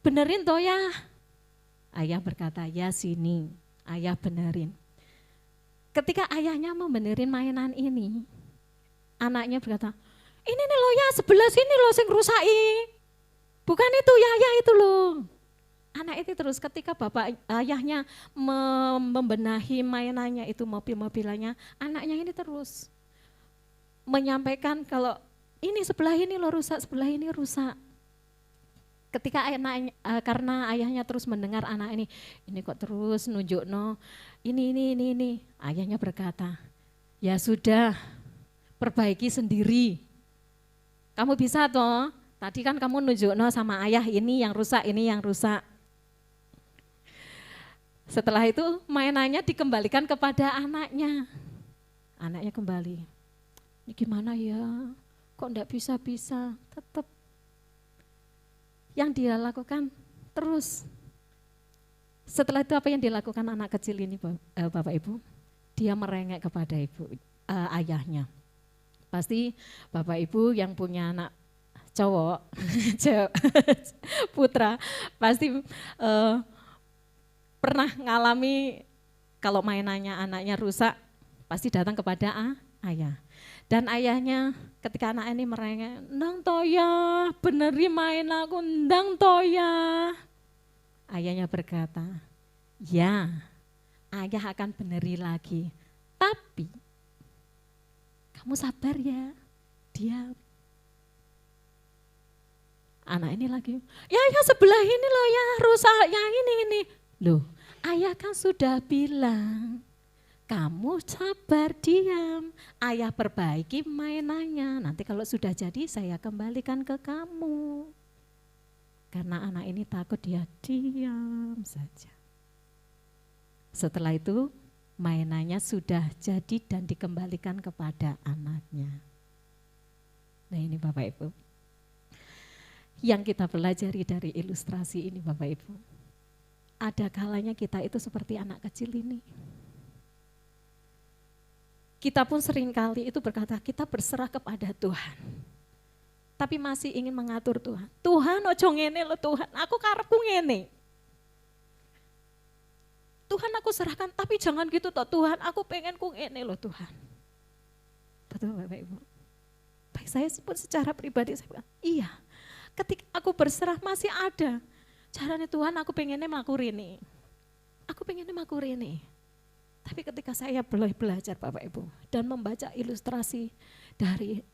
Benerin toh ya. Ayah berkata, ya sini, ayah benerin. Ketika ayahnya membenerin mainan ini, anaknya berkata, ini nih loh ya, sebelah sini loh sing rusaki. Bukan itu ya itu loh. Anak itu terus ketika ayahnya membenahi mainannya itu mobil-mobilannya, anaknya ini terus menyampaikan kalau ini sebelah ini loh rusak, sebelah ini rusak. Ketika karena ayahnya terus mendengar anak ini kok terus nunjuk ini. Ayahnya berkata, ya sudah, perbaiki sendiri. Kamu bisa toh, tadi kan kamu nunjuk sama ayah ini yang rusak, ini yang rusak. Setelah itu mainannya dikembalikan kepada anaknya. Anaknya kembali, ini gimana ya, kok enggak bisa-bisa, tetap. Yang dia lakukan terus. Setelah itu apa yang dilakukan anak kecil ini Bapak Ibu? Dia merengek kepada ayahnya. Pasti Bapak Ibu yang punya anak cowok, putra, pasti pernah ngalami kalau mainannya anaknya rusak, pasti datang kepada ayah. Dan ayahnya ketika anak ini merengek, ndang toya, beneri main aku, ndang toya. Ayahnya berkata, ya ayah akan beneri lagi, tapi kamu sabar ya, diam. Anak ini lagi, ya sebelah ini loh ya rusak, yang ini. Loh, ayah kan sudah bilang, kamu sabar diam, ayah perbaiki mainannya, nanti kalau sudah jadi saya kembalikan ke kamu. Karena anak ini takut, dia diam saja. Setelah itu mainannya sudah jadi dan dikembalikan kepada anaknya. Nah ini Bapak Ibu, yang kita pelajari dari ilustrasi ini Bapak Ibu, ada kalanya kita itu seperti anak kecil ini. Kita pun seringkali itu berkata kita berserah kepada Tuhan. Tapi masih ingin mengatur Tuhan. Tuhan ojo ngene lo Tuhan, aku karepku ngene. Tuhan aku serahkan, tapi jangan gitu toh Tuhan, aku pengen ku ngene lo Tuhan. Betul Bapak Ibu. Baik saya pun secara pribadi saya bilang, iya. Ketika aku berserah masih ada. Caranya Tuhan aku pengennya makur ini. Aku pengennya makur ini. Tapi ketika saya belajar Bapak Ibu dan membaca ilustrasi dari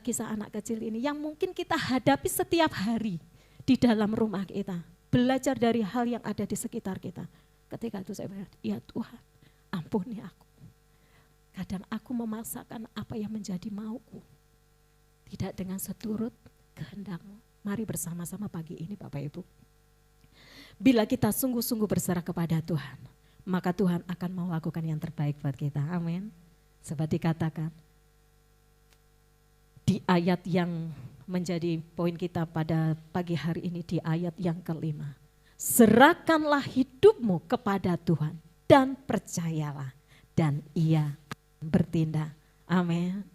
kisah anak kecil ini yang mungkin kita hadapi setiap hari di dalam rumah kita. Belajar dari hal yang ada di sekitar kita. Ketika itu saya berkata, ya Tuhan ampuni aku. Kadang aku memaksakan apa yang menjadi mauku. Tidak dengan seturut kehendak-Mu. Mari bersama-sama pagi ini Bapak Ibu. Bila kita sungguh-sungguh berserah kepada Tuhan, maka Tuhan akan melakukan yang terbaik buat kita. Amin. Sebab dikatakan di ayat yang menjadi poin kita pada pagi hari ini, di ayat yang ke-5. Serahkanlah hidupmu kepada Tuhan dan percayalah dan Ia bertindak. Amin.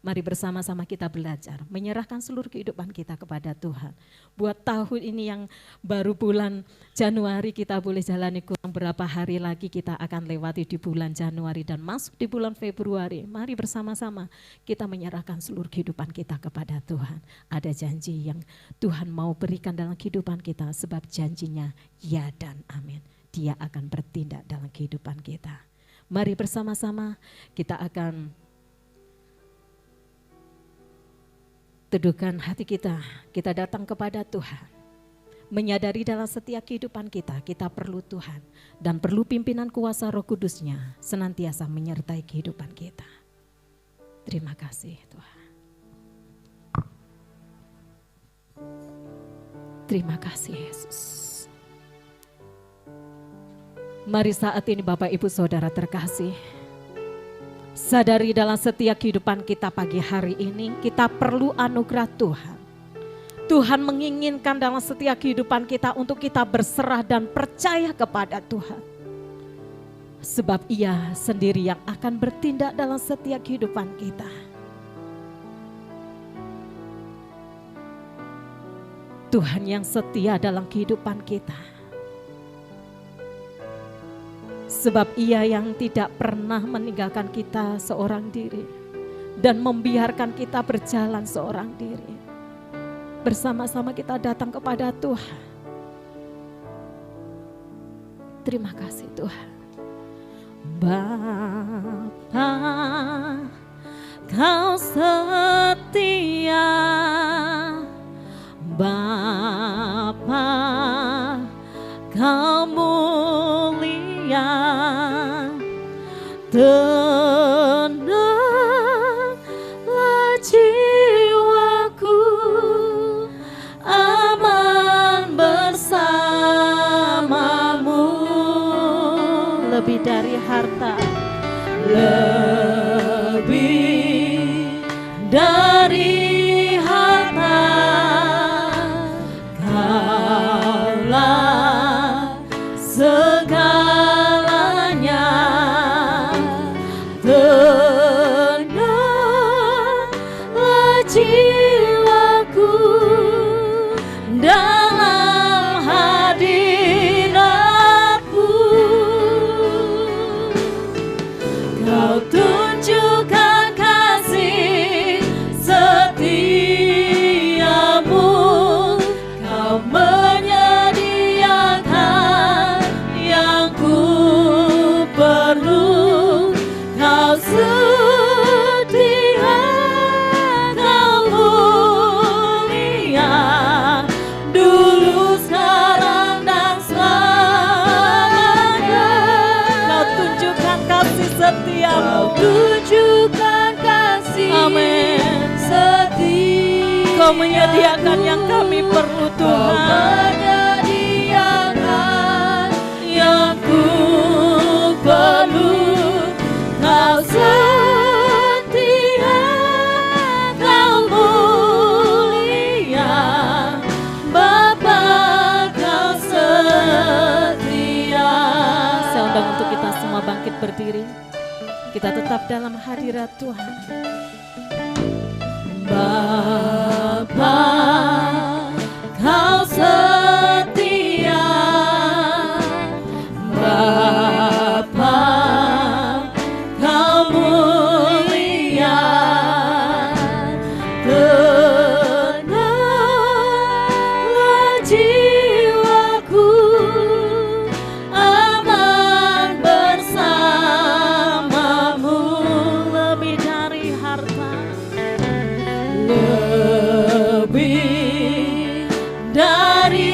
Mari bersama-sama kita belajar, menyerahkan seluruh kehidupan kita kepada Tuhan. Buat tahun ini yang baru bulan Januari, kita boleh jalani kurang berapa hari lagi kita akan lewati di bulan Januari dan masuk di bulan Februari. Mari bersama-sama kita menyerahkan seluruh kehidupan kita kepada Tuhan. Ada janji yang Tuhan mau berikan dalam kehidupan kita, sebab janjinya ya dan amin. Dia akan bertindak dalam kehidupan kita. Mari bersama-sama kita akan teduhkan hati kita datang kepada Tuhan. Menyadari dalam setiap kehidupan kita perlu Tuhan. Dan perlu pimpinan kuasa Roh Kudus-Nya senantiasa menyertai kehidupan kita. Terima kasih Tuhan. Terima kasih Yesus. Mari saat ini Bapak Ibu Saudara terkasih, sadari dalam setiap kehidupan kita pagi hari ini, kita perlu anugerah Tuhan. Tuhan menginginkan dalam setiap kehidupan kita untuk kita berserah dan percaya kepada Tuhan. Sebab Ia sendiri yang akan bertindak dalam setiap kehidupan kita. Tuhan yang setia dalam kehidupan kita. Sebab Ia yang tidak pernah meninggalkan kita seorang diri dan membiarkan kita berjalan seorang diri. Bersama-sama kita datang kepada Tuhan. Terima kasih Tuhan. Bapa, Kau setia. Bapa, Kau mulia. Tenanglah jiwaku, aman bersamamu. Lebih dari harta, lebih dari harta, Kaulah segalanya. Tenanglah jiwaku dalam hadirat-Mu. Kau tunjukkan kasih setiamu, Kau menyediakan yang ku perlu. Kau setia, Kau mulia, dulu, sekarang, dan selamanya. Kau tunjukkan kasih setiamu, Kau tunjukkan kasih setia. Kau menyediakan yang kami perlu Tuhan. Kau menyediakan yang ku perlu. Kau setia, Kau mulia, Bapa, Kau setia. Saya undang untuk kita semua bangkit berdiri. Kita tetap dalam hadirat Tuhan. Bapa, Kau setia. Bapa, Kau mulia. Tenanglah jiwaku, aman bersamamu. Lebih dari harta, lebih dari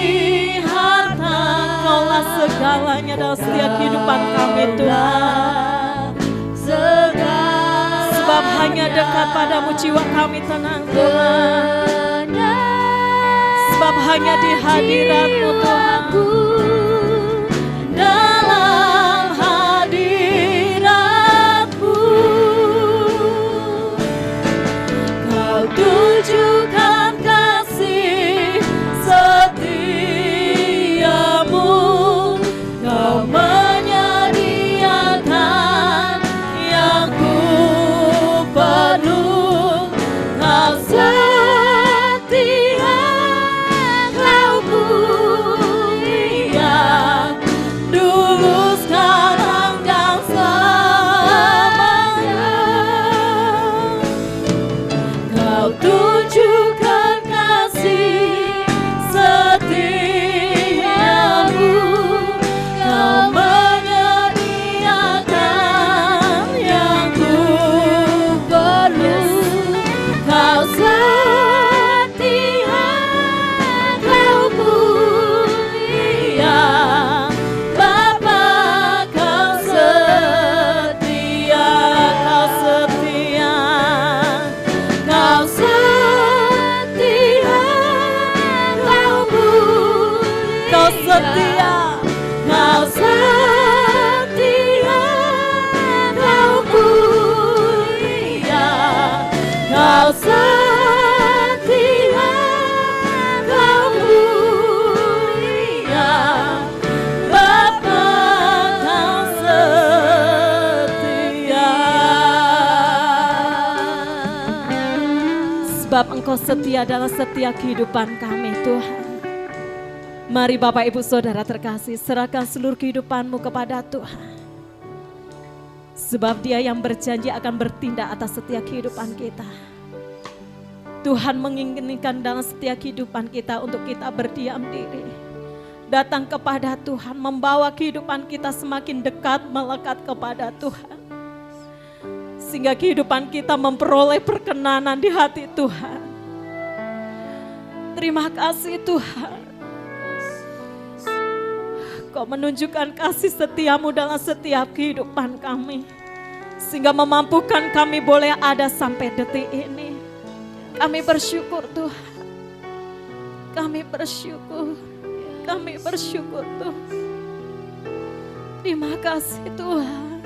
harta, Kaulah segalanya dalam setiap kehidupan kami Tuhan. Sebab hanya dekat padamu jiwa kami tenang Tuhan. Sebab hanya di hadirat-Mu Tuhan. Dalam hadirat-Mu Kau tunjukkan kasih setiamu, Kau menyediakan yang ku perlu. sebab Engkau setia dalam setiap kehidupan kami Tuhan. Mari Bapak Ibu Saudara terkasih, serahkan seluruh kehidupanmu kepada Tuhan. Sebab Dia yang berjanji akan bertindak atas setiap kehidupan kita. Tuhan menginginkan dalam setiap kehidupan kita untuk kita berdiam diri. Datang kepada Tuhan, membawa kehidupan kita semakin dekat, melekat kepada Tuhan. Sehingga kehidupan kita memperoleh perkenanan di hati Tuhan. Terima kasih Tuhan. Kau menunjukkan kasih setiamu dalam setiap kehidupan kami. Sehingga memampukan kami boleh ada sampai detik ini. Kami bersyukur Tuhan. Kami bersyukur. Kami bersyukur Tuhan. Terima kasih Tuhan.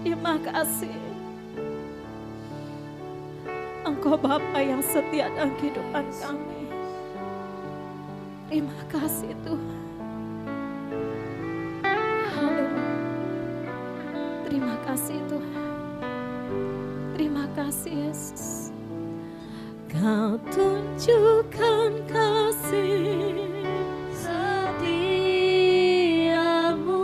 Terima kasih. Engkau Bapa yang setia dalam kehidupan kami. Terima kasih Tuhan. Haleluya. Terima kasih Tuhan. Terima kasih Yesus. Kau tunjukkan kasih setiamu.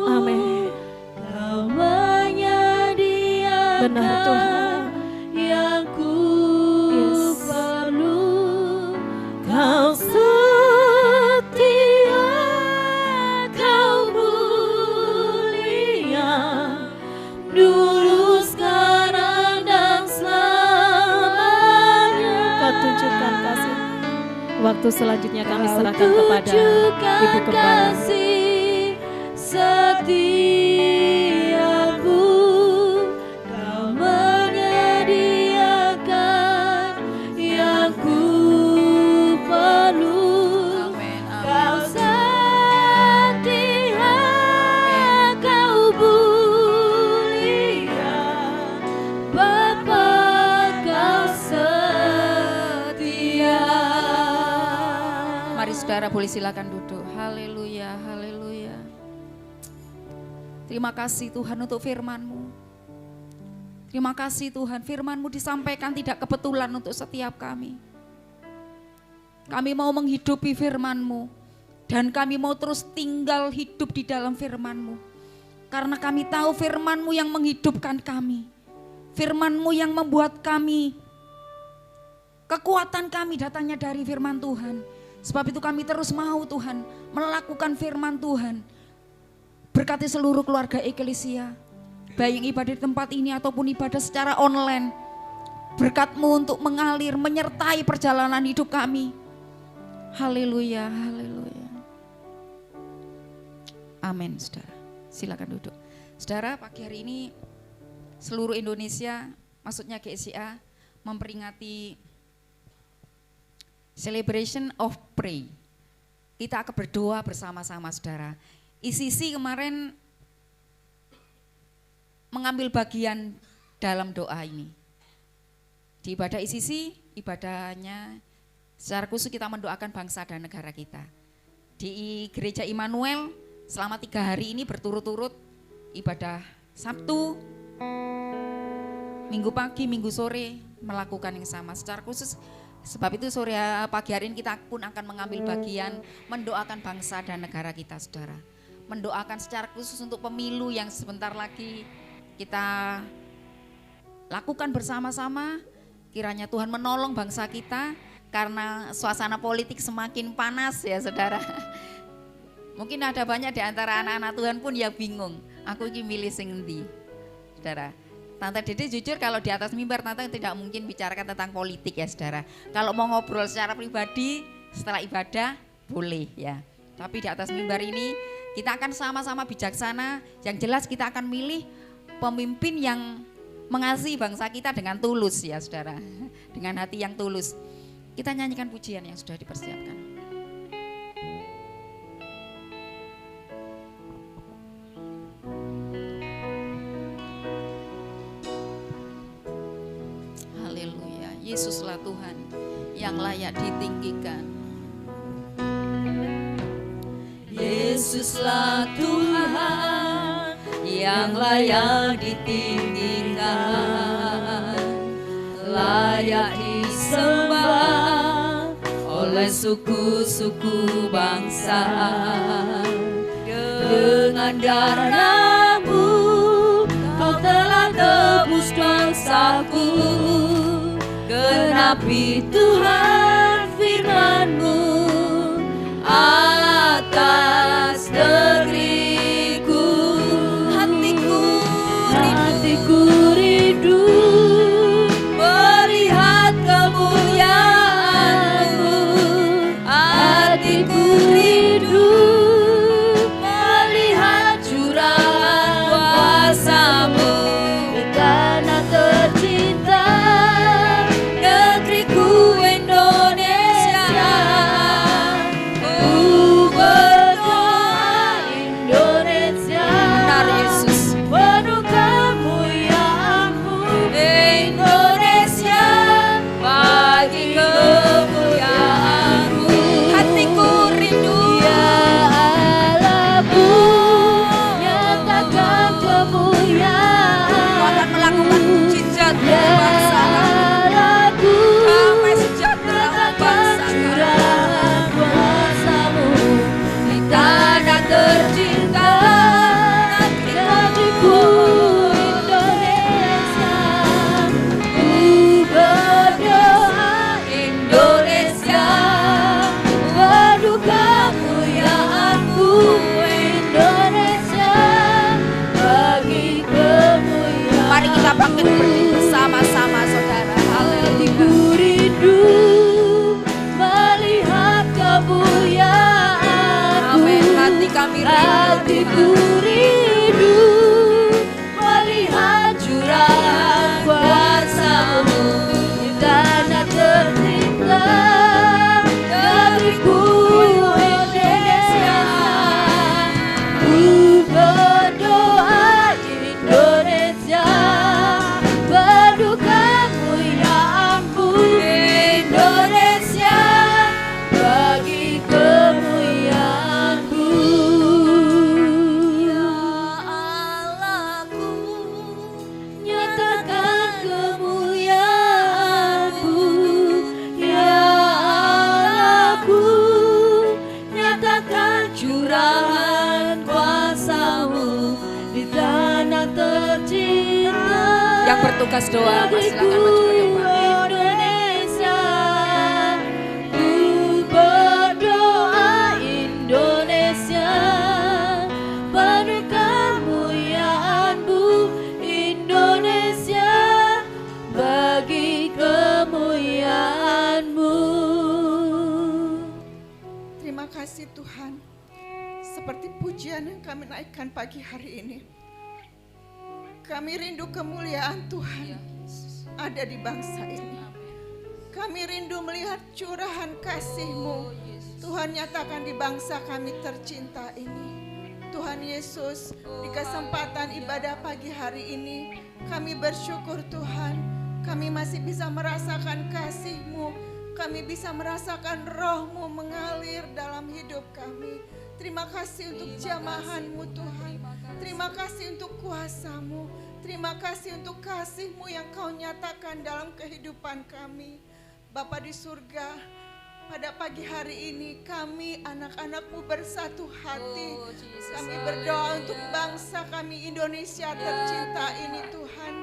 Amin. Kau menyediakan benar Tuhan yang ku perlu. Kau setia, kau mulia, dulu sekarang dan selamanya. Kau tunjukkan kasih. Waktu selanjutnya kami serahkan kepada Ibu Gembala. Setiamu, kau menyediakan yang ku perlu. Amen, amen. Kau setia, kau mulia, Bapa kau setia. Mari saudara boleh silakan duduk. Haleluya, haleluya. Terima kasih Tuhan untuk firman-Mu. Terima kasih Tuhan, firman-Mu disampaikan tidak kebetulan untuk setiap kami. Kami mau menghidupi firman-Mu dan kami mau terus tinggal hidup di dalam firman-Mu. Karena kami tahu firman-Mu yang menghidupkan kami. Firman-Mu yang membuat kami, kekuatan kami datangnya dari firman Tuhan. Sebab itu kami terus mau Tuhan melakukan firman Tuhan. Berkati seluruh keluarga eklesia, baik yang ibadah di tempat ini ataupun ibadah secara online. Berkat-Mu untuk mengalir, menyertai perjalanan hidup kami. Haleluya, haleluya. Amin, saudara. Silakan duduk. Saudara, pagi hari ini seluruh Indonesia, maksudnya GSCA, memperingati Celebration of Pray. Kita akan berdoa bersama-sama saudara. ICC kemarin mengambil bagian dalam doa ini. Di ibadah ICC, ibadahnya secara khusus kita mendoakan bangsa dan negara kita. Di Gereja Immanuel selama 3 hari ini berturut-turut ibadah Sabtu, Minggu pagi, Minggu sore melakukan yang sama. Secara khusus sebab itu sore pagi hari ini kita pun akan mengambil bagian mendoakan bangsa dan negara kita saudara. Mendoakan secara khusus untuk pemilu yang sebentar lagi kita lakukan bersama-sama. Kiranya Tuhan menolong bangsa kita karena suasana politik semakin panas ya saudara. Mungkin ada banyak di antara anak-anak Tuhan pun yang bingung. Aku ini milih sing endi, saudara. Tante Dede jujur kalau di atas mimbar Tante tidak mungkin bicarakan tentang politik ya saudara. Kalau mau ngobrol secara pribadi setelah ibadah boleh ya. Tapi di atas mimbar ini kita akan sama-sama bijaksana. Yang jelas kita akan milih pemimpin yang mengasihi bangsa kita dengan tulus ya saudara. Dengan hati yang tulus. Kita nyanyikan pujian yang sudah dipersiapkan. Haleluya. Yesuslah Tuhan yang layak ditinggikan. Yesuslah Tuhan yang layak ditinggikan, layak disembah suku-suku bangsa. Dengan darah-Mu Kau telah tebus dosaku. Genapi Tuhan firman-Mu atas negeriku. Hatiku rindu melihat kemuliaan-Mu. Hatiku rindu melihat curahan kuasa-Mu. Di tanah tercinta negeriku Indonesia, ku berdoa Indonesia. Benar Yesus. Penuh kemuliaan-Mu Indonesia, bagi kemuliaan-Mu. Hatiku rindu. Ya Allahku, nyatakan kemuliaan. Kau akan melakukan mujizat Ya bangsa kami. Allahku, Damai sejahtera bangsa kami. curahan kuasa-Mu di tanah tercinta negeriku Indonesia. Ku berdoa Indonesia, penuh kemuliaan-Mu Indonesia, bagi kemuliaan. Mari kita bangkit berdiri bersama-sama saudara. Hatiku rindu melihat kemuliaan-Mu. Amin. Hati kami rindu. Hatiku rindu melihat curahan kuasa-Mu di tanah tercinta negeriku Indonesia. Ku berdoa Indonesia, penuh kemuliaan-Mu Indonesia, bagi kemuliaan-Mu. Ya Allahku, nyatakan kemuliaan-Mu. Ya Allahku, nyatakan curahan kuasa-Mu di tanah tercinta. Yang bertugas doa, silakan maju ke depan. Indonesia, ku berdoa Indonesia, penuh kemuliaan-Mu Indonesia, bagi kemuliaan-Mu. Terima kasih Tuhan, seperti pujian yang kami naikkan pagi hari ini. Kami rindu kemuliaan Tuhan ada di bangsa ini. Kami rindu melihat curahan kasih-Mu. Tuhan nyatakan di bangsa kami tercinta ini. Tuhan Yesus, di kesempatan ibadah pagi hari ini, kami bersyukur Tuhan, kami masih bisa merasakan kasih-Mu. Kami bisa merasakan roh-Mu mengalir dalam hidup kami. Terima kasih untuk jamahan-Mu Tuhan. Terima kasih untuk kuasa-Mu. Terima kasih untuk kasih-Mu yang Kau nyatakan dalam kehidupan kami. Bapa di surga, pada pagi hari ini kami anak-anak-Mu bersatu hati. Kami berdoa untuk bangsa kami Indonesia tercinta ini Tuhan.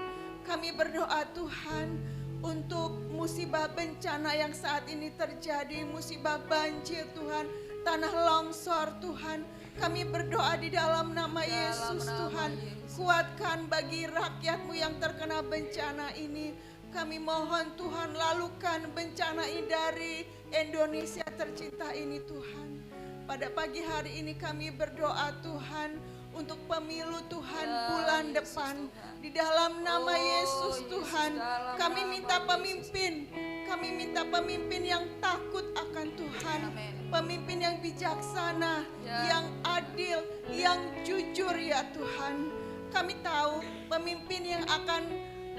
Kami berdoa Tuhan untuk musibah bencana yang saat ini terjadi, musibah banjir Tuhan, tanah longsor Tuhan. Kami berdoa di dalam nama Yesus Tuhan, kuatkan bagi rakyat-Mu yang terkena bencana ini. Kami mohon Tuhan, lalukan bencana ini dari Indonesia tercinta ini Tuhan. Pada pagi hari ini kami berdoa Tuhan untuk pemilu Tuhan bulan depan. Di dalam nama Yesus Tuhan, kami minta pemimpin. Kami minta pemimpin yang takut akan Tuhan. Pemimpin yang bijaksana, yang adil, yang jujur ya Tuhan. Kami tahu pemimpin yang akan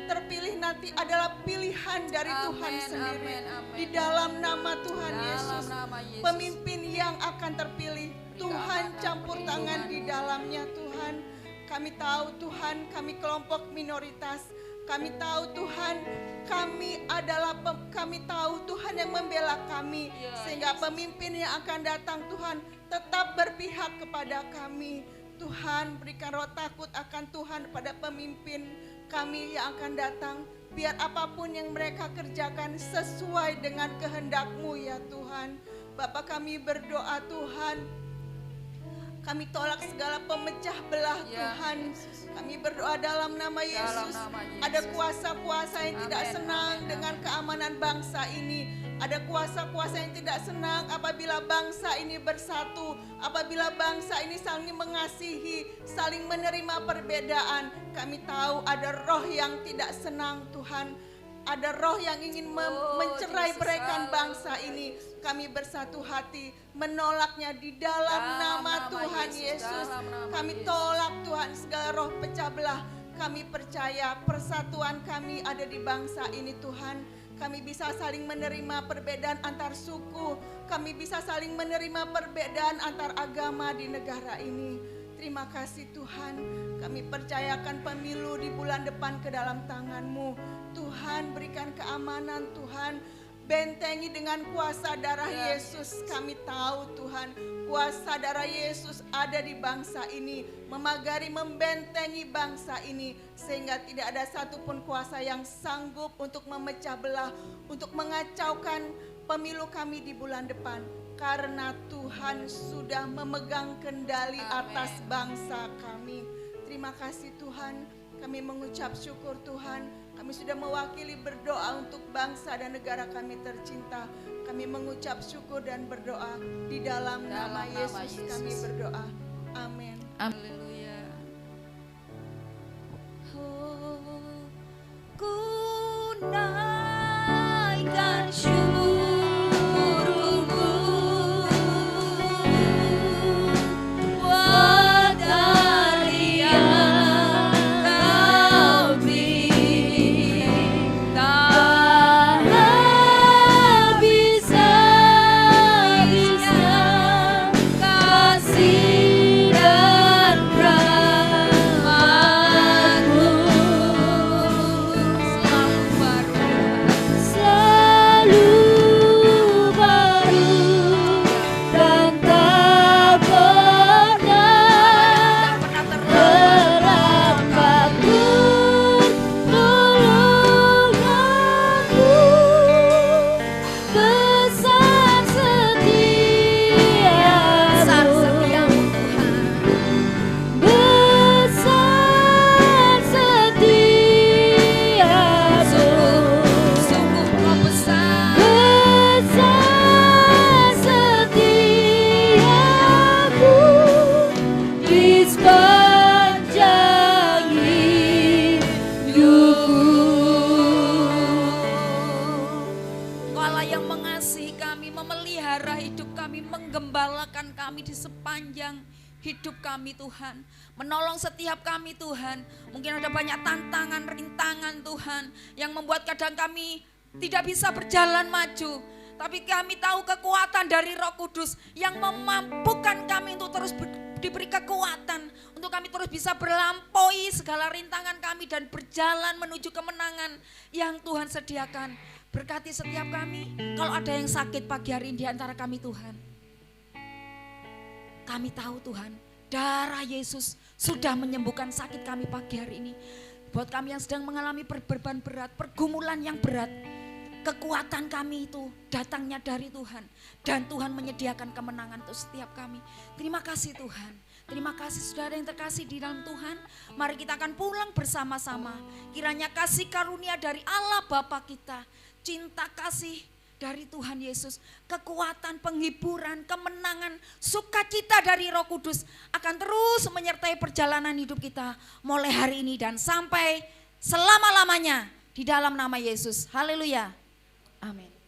terpilih nanti adalah pilihan dari Tuhan sendiri. Di dalam nama Tuhan Yesus, pemimpin yang akan terpilih, Tuhan campur tangan di dalamnya Tuhan. Kami tahu Tuhan, kami kelompok minoritas, Kami tahu Tuhan, kami tahu Tuhan yang membela kami, sehingga pemimpin yang akan datang Tuhan tetap berpihak kepada kami. Tuhan, berikan roh takut akan Tuhan pada pemimpin kami yang akan datang. Biar apapun yang mereka kerjakan sesuai dengan kehendak-Mu ya Tuhan. Bapa, kami berdoa Tuhan, kami tolak segala pemecah belah Tuhan. Kami berdoa dalam nama Yesus. Ada kuasa-kuasa yang tidak senang dengan keamanan bangsa ini. Ada kuasa-kuasa yang tidak senang apabila bangsa ini bersatu. Apabila bangsa ini saling mengasihi, saling menerima perbedaan. Kami tahu ada roh yang tidak senang Tuhan. Ada roh yang ingin mencerai-beraikan bangsa ini. Kami bersatu hati menolaknya di dalam nama Tuhan Yesus. Kami tolak Tuhan segala roh pecah belah. Kami percaya persatuan kami ada di bangsa ini Tuhan. Kami bisa saling menerima perbedaan antar suku. Kami bisa saling menerima perbedaan antar agama di negara ini. Terima kasih Tuhan. Kami percayakan pemilu di bulan depan ke dalam tangan-Mu. Tuhan, berikan keamanan Tuhan. Bentengi dengan kuasa darah Yesus. Kami tahu Tuhan, kuasa darah Yesus ada di bangsa ini, memagari, membentengi bangsa ini, sehingga tidak ada satupun kuasa yang sanggup untuk memecah belah, untuk mengacaukan pemilu kami di bulan depan. Karena Tuhan sudah memegang kendali atas bangsa kami. Terima kasih Tuhan, kami mengucap syukur Tuhan. Kami sudah mewakili berdoa untuk bangsa dan negara kami tercinta. Kami mengucap syukur dan berdoa di dalam nama Yesus kami berdoa. Amin. Haleluya. Ku naikkan syukurmu buat hari yang Kau beri. Tak habis-habisnya kasih dan rahmat-Mu. Selalu baru dan tak pernah terlambat pertolongan-Mu. Besar setiamu, besar setiamu, Sungguh Kau besar. besar setiamu di sepanjang hidupku. Engkau Allah yang mengasihi kami, memelihara hidup kami, menggembalakan kami di sepanjang hidup kami Tuhan. Menolong setiap kami Tuhan. Mungkin ada banyak tantangan, rintangan Tuhan yang membuat kadang kami tidak bisa berjalan maju. Tapi kami tahu kekuatan dari Roh Kudus yang memampukan kami untuk terus diberi kekuatan. Untuk kami terus bisa berlampaui segala rintangan kami dan berjalan menuju kemenangan yang Tuhan sediakan. Berkati setiap kami. Kalau ada yang sakit pagi hari ini di antara kami Tuhan. Kami tahu Tuhan, darah Yesus sudah menyembuhkan sakit kami pagi hari ini. Buat kami yang sedang mengalami beban berat, pergumulan yang berat, kekuatan kami itu datangnya dari Tuhan. Dan Tuhan menyediakan kemenangan untuk setiap kami. Terima kasih Tuhan. Terima kasih saudara yang terkasih di dalam Tuhan. Mari kita akan pulang bersama-sama. Kiranya kasih karunia dari Allah Bapa kita, cinta kasih dari Tuhan Yesus, kekuatan, penghiburan, kemenangan, sukacita dari Roh Kudus akan terus menyertai perjalanan hidup kita mulai hari ini dan sampai selama-lamanya di dalam nama Yesus. Haleluya. Amin.